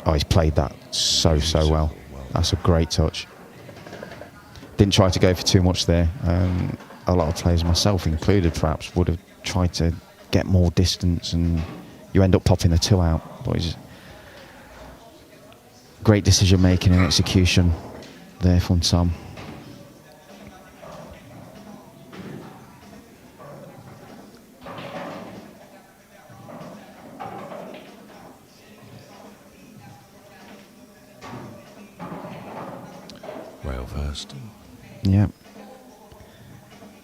Oh, he's played that so well. That's a great touch. Didn't try to go for too much there. A lot of players, myself included perhaps, would have tried to get more distance, and you end up popping the 2 out. But it's great decision making and execution there from Tom. Rail first. Yeah.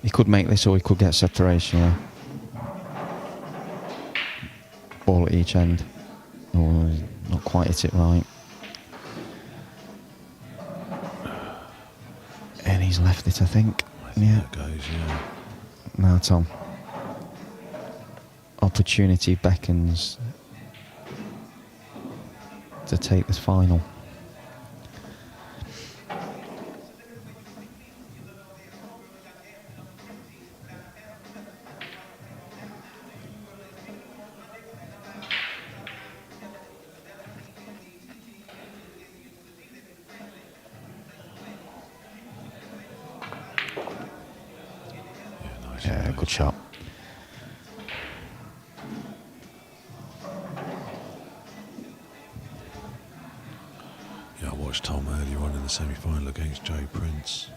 He could make this, or he could get separation. Yeah. Ball at each end. Oh, not quite hit it right. And he's left it, I think. That goes, yeah. Now, Tom. Opportunity beckons to take this final. Yeah, good shot. Yeah, I watched Tom earlier on in the semi-final against Joe Prince.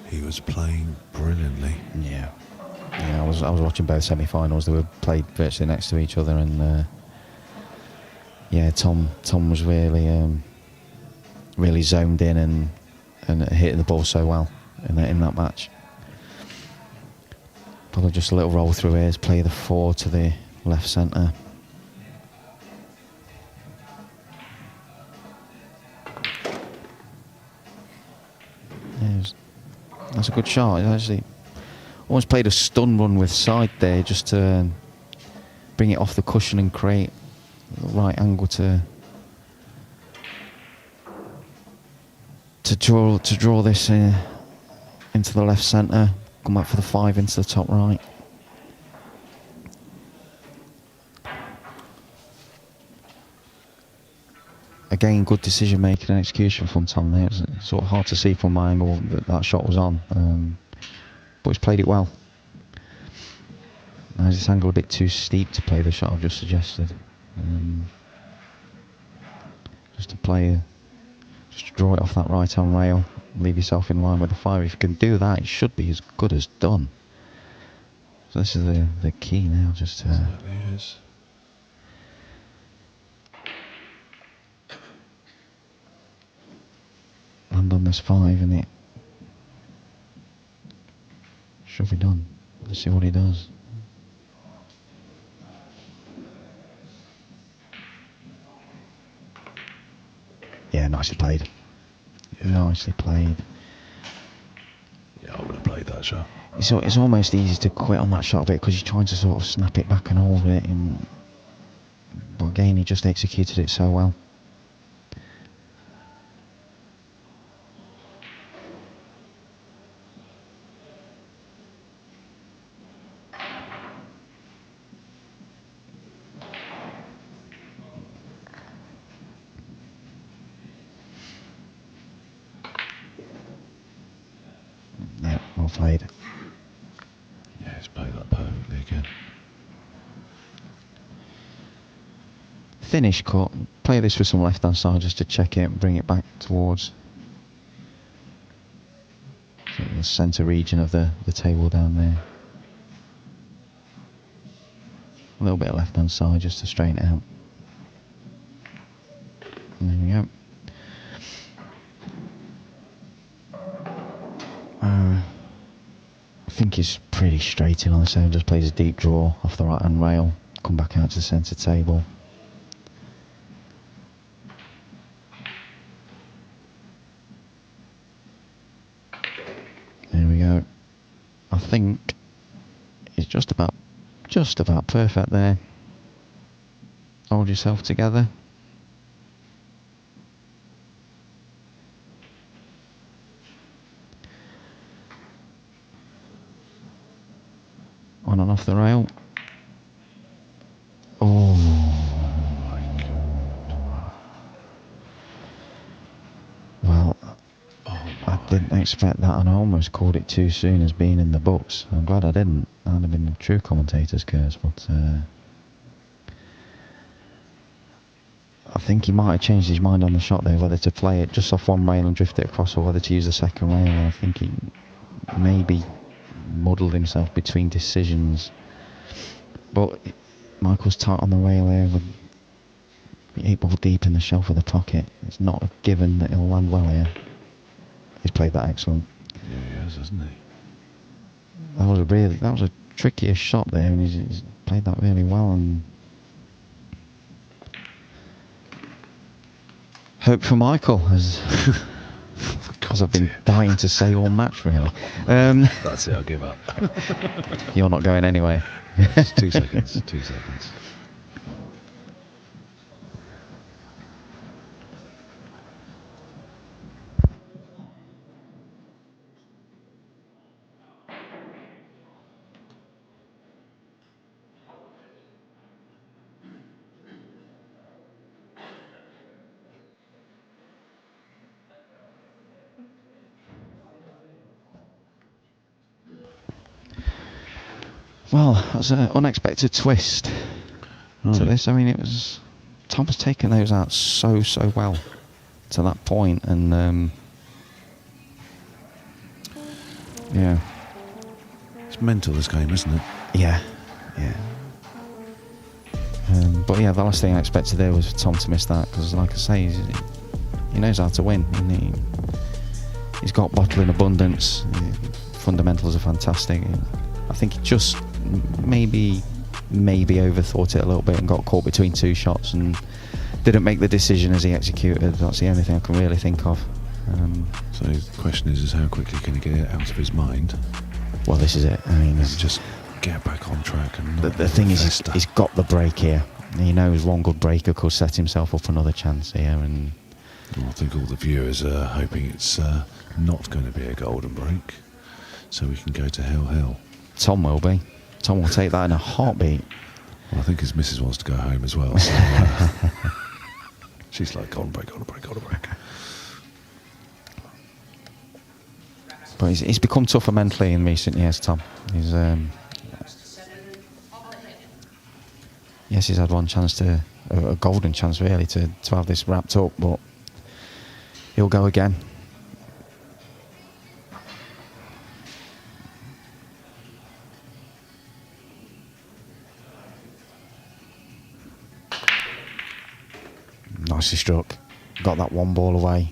He was playing brilliantly. Yeah. Yeah, I was watching both semi-finals. They were played virtually next to each other, and yeah, Tom was really really zoned in and hitting the ball so well in that match. Probably just a little roll through here. Play the 4 to the left centre. Yeah, that's a good shot. He actually almost played a stun run with side there, just to bring it off the cushion and create the right angle to draw this into the left centre. Come back for the 5 into the top right. Again, good decision making and execution from Tom there. It's sort of hard to see from my angle that shot was on, but he's played it well. Now, is this angle a bit too steep to play the shot I've just suggested? Just to draw it off that right hand rail, leave yourself in line with the 5. If you can do that, it should be as good as done. So this is the key now, just to land on this 5, and it should be done. Let's see what he does. Yeah, nicely played. Yeah. Nicely played. Yeah, I would have played that shot. It's almost easy to quit on that shot a bit, because you're trying to sort of snap it back and hold it. But again, he just executed it so well. played. Yeah, he's played that perfectly again. Finish cut. Play this with some left hand side just to check it and bring it back towards the centre region of the table down there. A little bit of left hand side just to straighten it out. And there we go. I think he's pretty straight in on the same. Just plays a deep draw off the right hand rail. Come back out to the centre table. There we go. I think it's just about perfect there. Hold yourself together. On and off the rail. Oh my God. Well, I didn't expect that, and I almost called it too soon as being in the books. I'm glad I didn't. That'd have been a true commentator's curse, but I think he might have changed his mind on the shot there, whether to play it just off one rail and drift it across, or whether to use the second rail. And I think he maybe muddled himself between decisions. But Michael's tight on the rail there with the 8 ball deep in the shelf of the pocket. It's not a given that he'll land well here. He's played that excellent. Yeah, he has, hasn't he? That was a trickiest shot there, and he's played that really well. And hope for Michael, as I've been dying to say all match really. That's it. I'll give up. You're not going anywhere. It's 2 seconds. 2 seconds. Well, that's an unexpected twist to this. I mean, Tom was taking those out so well to that point, and yeah. It's mental, this game, isn't it? Yeah. But yeah, the last thing I expected there was for Tom to miss that, because like I say, he knows how to win, and he's got bottle in abundance. Fundamentals are fantastic. I think he just maybe overthought it a little bit and got caught between 2 shots and didn't make the decision as he executed. That's the only thing I can really think of. So the question is how quickly can he get it out of his mind? Well, this is it. I mean, And just get back on track. And the thing is, he's got the break here. He knows one good breaker could set himself up another chance here, and I think all the viewers are hoping it's not going to be a golden break, so we can go to hell. Tom will be. Tom will take that in a heartbeat. Well, I think his missus wants to go home as well. So, she's like, golden break. But he's become tougher mentally in recent years, Tom. He's he's had one chance a golden chance really to have this wrapped up, but he'll go again. Nicely struck. Got that 1 ball away.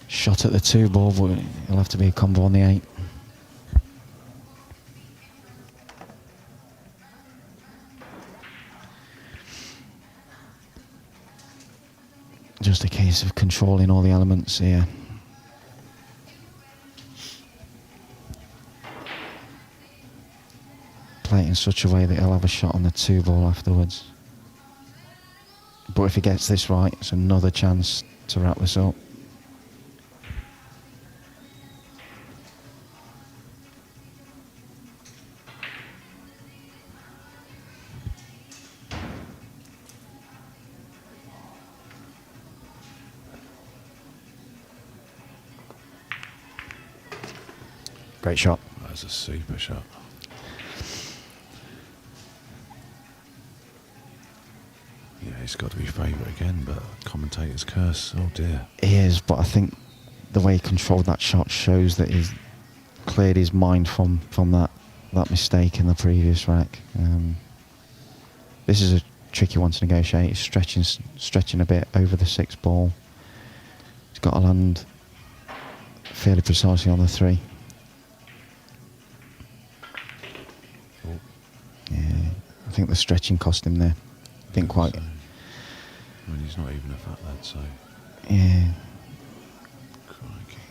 Shot at the 2 ball, but it'll have to be a combo on the 8. Just a case of controlling all the elements here. Play it in such a way that he'll have a shot on the 2 ball afterwards. But if he gets this right, it's another chance to wrap this up. Great shot. That's a super shot. Yeah, he's got to be favourite again, but commentator's curse. Oh dear. He is, but I think the way he controlled that shot shows that he's cleared his mind from that mistake in the previous rack. This is a tricky one to negotiate. He's stretching a bit over the 6 ball. He's got to land fairly precisely on the 3. Oh. Yeah, I think the stretching cost him there. Didn't quite. So, I mean, he's not even a fat lad, so. Yeah. Crikey.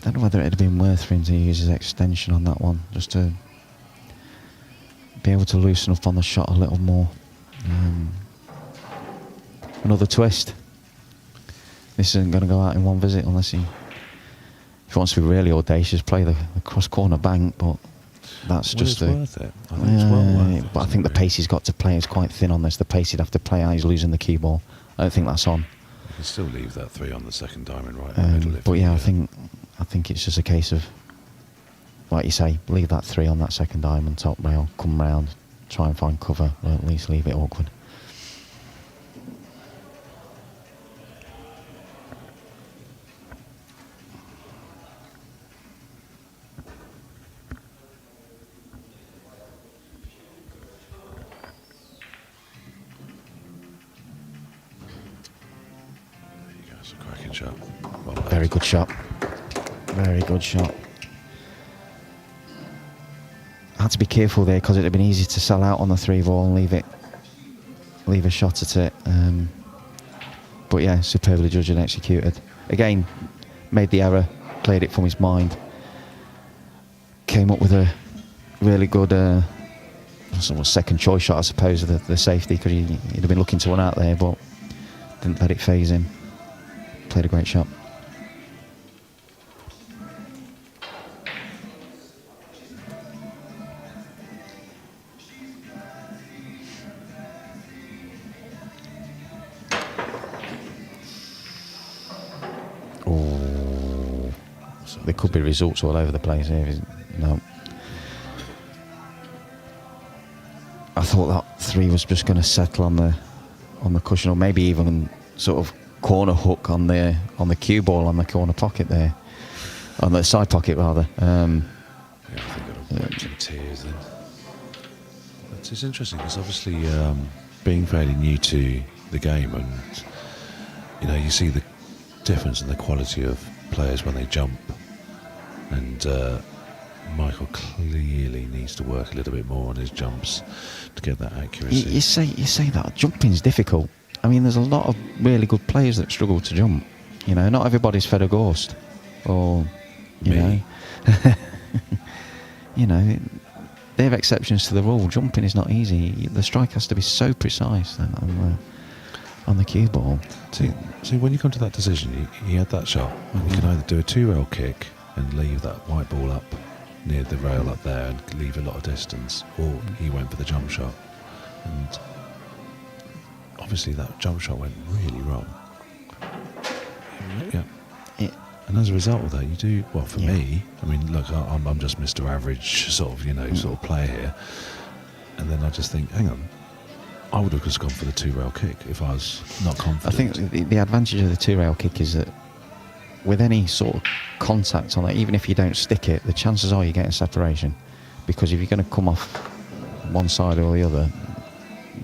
Don't know whether it'd have been worth for him to use his extension on that one, just to be able to loosen up on the shot a little more. Another twist. This isn't going to go out in one visit unless if he wants to be really audacious, play the cross corner bank, but that's Well, just it's worth it. I think it's well worth it. But I think the pace he's got to play is quite thin on this. The pace he'd have to play out, he's losing the cue ball. I don't think that's on. You can still leave that 3 on the second diamond right in the middle. But yeah, I think it's just a case of, like you say, leave that 3 on that second diamond, top rail, come round, try and find cover, or at least leave it awkward. There you go, it's a cracking shot. Well played. Very good shot. Very good shot. I had to be careful there because it'd have been easy to sell out on the 3 ball and leave a shot at it. But yeah, superbly judged and executed. Again, made the error, played it from his mind. Came up with a really good sort of second choice shot, I suppose, of the safety, because he'd have been looking to run out there, but didn't let it phase him. Played a great shot. Oh, there could be results all over the place here. No. I thought that 3 was just going to settle on the cushion, or maybe even sort of corner hook on the cue ball on the corner pocket there, on the side pocket rather. Yeah, I think it'll wipe some tears then. But it's interesting because obviously being fairly new to the game, and you see the difference in the quality of players when they jump, and Michael clearly needs to work a little bit more on his jumps to get that accuracy. You say that jumping's difficult. I mean, there's a lot of really good players that struggle to jump. Not everybody's Fed August, or Me. they're exceptions to the rule. Jumping is not easy. The strike has to be so precise on the cue ball. See, when you come to that decision, he had that shot, and you can either do a 2-rail kick and leave that white ball up near the rail up there and leave a lot of distance, or he went for the jump shot, and obviously that jump shot went really wrong. Yeah. And as a result of that, you do, well, for me, I mean, look, I'm just Mr. Average sort of player here, and then I just think, hang on, I would have just gone for the 2-rail kick if I was not confident. I think the advantage of the 2-rail kick is that with any sort of contact on it, even if you don't stick it, the chances are you're getting separation, because if you're going to come off one side or the other,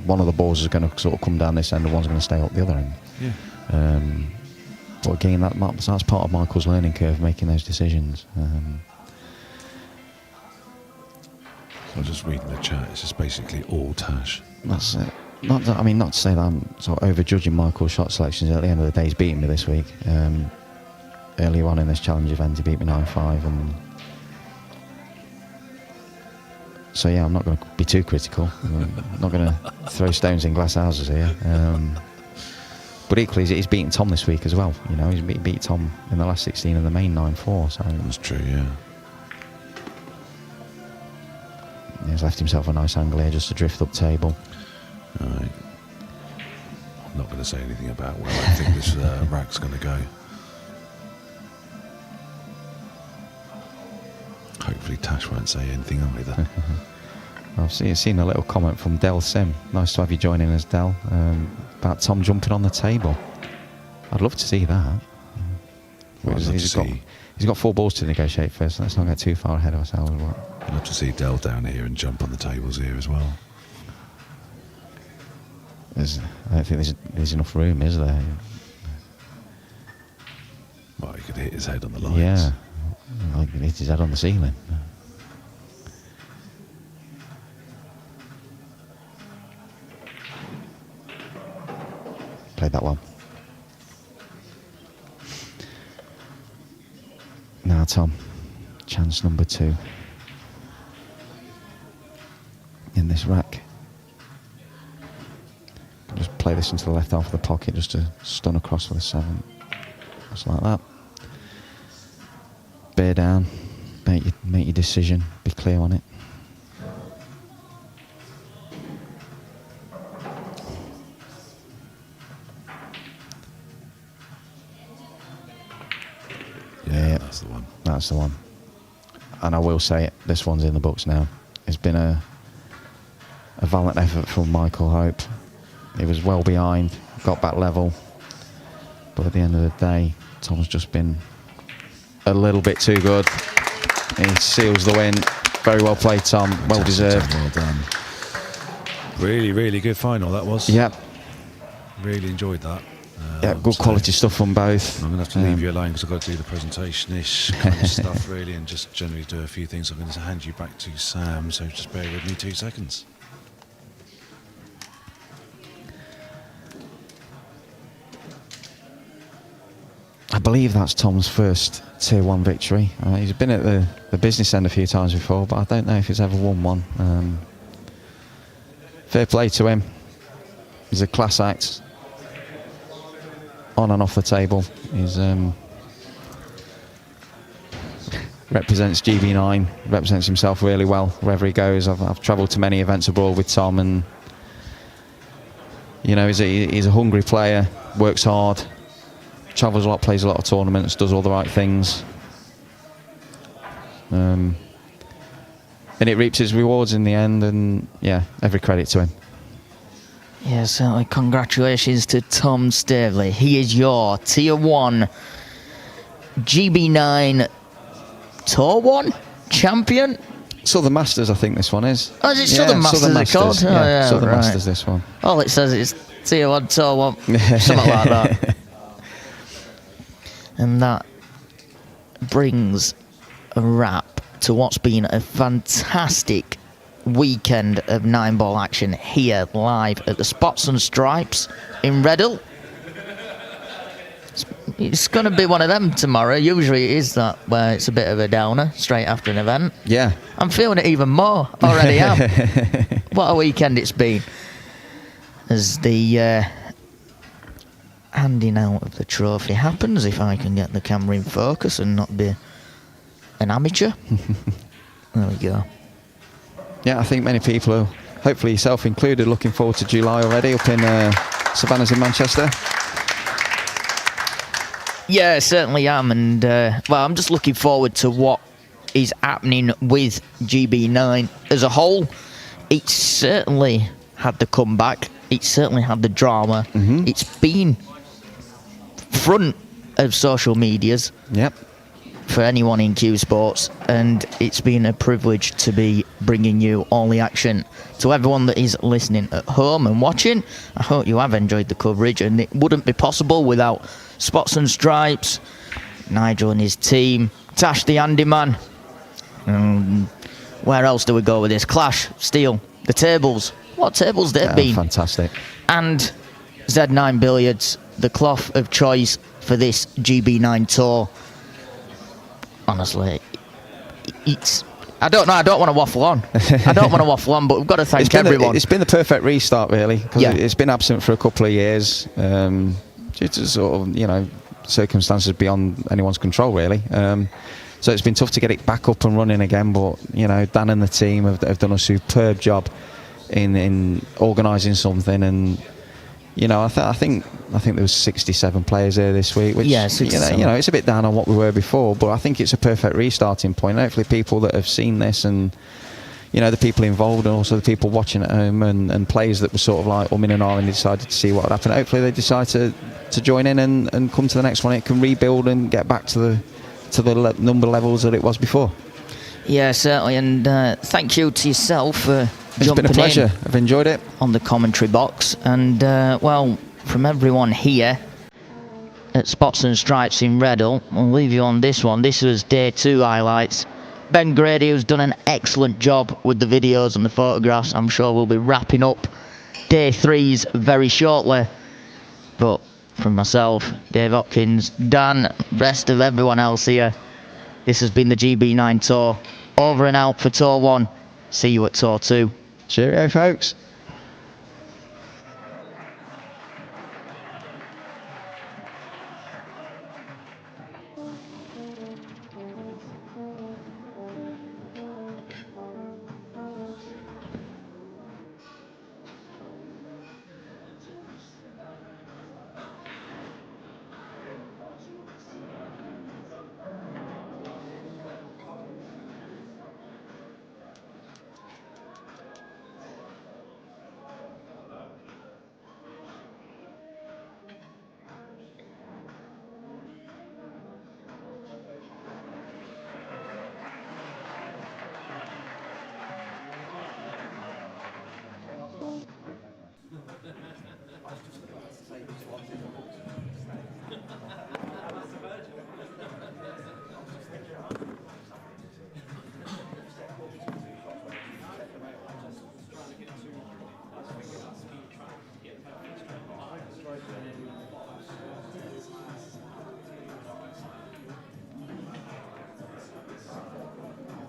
one of the balls is going to sort of come down this end and one's going to stay up the other end. Yeah. But again, that's part of Michael's learning curve, making those decisions. So just reading the chat, it's just basically all Tash. That's it. Not to say that I'm sort of overjudging Michael's shot selections. At the end of the day, he's beaten me this week. Earlier on in this challenge event, he beat me 9-5, and so yeah, I'm not going to be too critical. I'm not going to throw stones in glass houses here. But equally, he's beaten Tom this week as well. He's beat Tom in the last 16 in the main 9-4. So That's true, yeah. He's left himself a nice angle here just to drift up table. All right. I'm not going to say anything about where I think this rack's going to go. Tash won't say anything either. I've seen a little comment from Del Sim. Nice to have you joining us, Del, about Tom jumping on the table. I'd love to see that. He's got 4 balls to negotiate first. Let's not get too far ahead of ourselves. I'd love to see Del down here and jump on the tables here as well. I don't think there's enough room, is there? Well, he could hit his head on the lines. Yeah, like he hit his head on the ceiling. Played that one. Now, Tom, chance number 2 in this rack. Just play this into the left half of the pocket just to stun across for the 7. Just like that. Bear down. Make your decision. Be clear on it. Yeah, that's the one. That's the one. And I will say it, this one's in the books now. It's been a valiant effort from Michael Hope. He was well behind, got back level. But at the end of the day, Tom's just been a little bit too good. He seals the win. Very well played, Tom. Well deserved. Well done. Really, really good final that was. Yep. Really enjoyed that. Yeah, good quality stuff from both. I'm going to have to leave you alone because I've got to do the presentation-ish kind of stuff, really, and just generally do a few things. I'm going to hand you back to Sam, so just bear with me 2 seconds. I believe that's Tom's first Tier 1 victory. He's been at the business end a few times before, but I don't know if he's ever won one. Fair play to him. He's a class act. On and off the table. He's represents GB9, represents himself really well wherever he goes. I've travelled to many events abroad with Tom, and you know, he's a hungry player, works hard, travels a lot, plays a lot of tournaments, does all the right things, and it reaps its rewards in the end. And yeah, every credit to him. Yeah, certainly congratulations to Tom Staveley. He is your Tier 1 GB9 Tour 1 champion. Southern Masters, I think this one is. Oh, is it Southern Masters it's called? Yeah, Oh, yeah, Southern right. Masters, this one. All it says is Tier 1 Tour 1, something like that. And that brings a wrap to what's been a fantastic weekend of 9-ball action here live at the Spots and Stripes in Reddell. It's going to be one of them tomorrow. Usually it is that where it's a bit of a downer straight after an event. Yeah. I'm feeling it even more. Already am. What a weekend it's been. As the handing out of the trophy happens, if I can get the camera in focus and not be an amateur. There we go. Yeah, I think many people are, hopefully yourself included, looking forward to July already up in Savannah's in Manchester. Yeah, I certainly am. And, well, I'm just looking forward to what is happening with GB9 as a whole. It's certainly had the comeback. It's certainly had the drama. Mm-hmm. It's been front of social medias. Yep. For anyone in Q Sports, and it's been a privilege to be bringing you all the action. To everyone that is listening at home and watching, I hope you have enjoyed the coverage, and it wouldn't be possible without Spots and Stripes, Nigel and his team, Tash the Handyman. Where else do we go with this? Clash, Steel, the tables. What tables they've been. Fantastic. And Z9 Billiards, the cloth of choice for this GB9 tour. Honestly, it's... I don't know, I don't want to waffle on. But we've got to thank everyone. It's been the perfect restart, really, because Yeah. it's been absent for a couple of years due to sort of, you know, circumstances beyond anyone's control, really. So it's been tough to get it back up and running again, but, you know, Dan and the team have done a superb job in organising something, and, I think there was 67 players there this week, which Yeah, 67. it's a bit down on what we were before, but I think it's a perfect restarting point. Hopefully, people that have seen this and the people involved and also the people watching at home and players that were sort of like umming and ahhing and decided to see what would happen. Hopefully, they decide to join in and come to the next one. It can rebuild and get back to the number levels that it was before. Yeah, certainly, and thank you to yourself for It's been a jumping pleasure. in I've enjoyed it. on the commentary box, and well, from everyone here at Spots and Stripes in Reddell, I'll leave you on this one. This was day 2 highlights. Ben Grady, who's done an excellent job with the videos and the photographs. I'm sure we'll be wrapping up day 3s very shortly. But from myself, Dave Hopkins, Dan, rest of everyone else here, this has been the GB9 Tour. Over and out for Tour 1. See you at Tour 2. Cheerio, folks.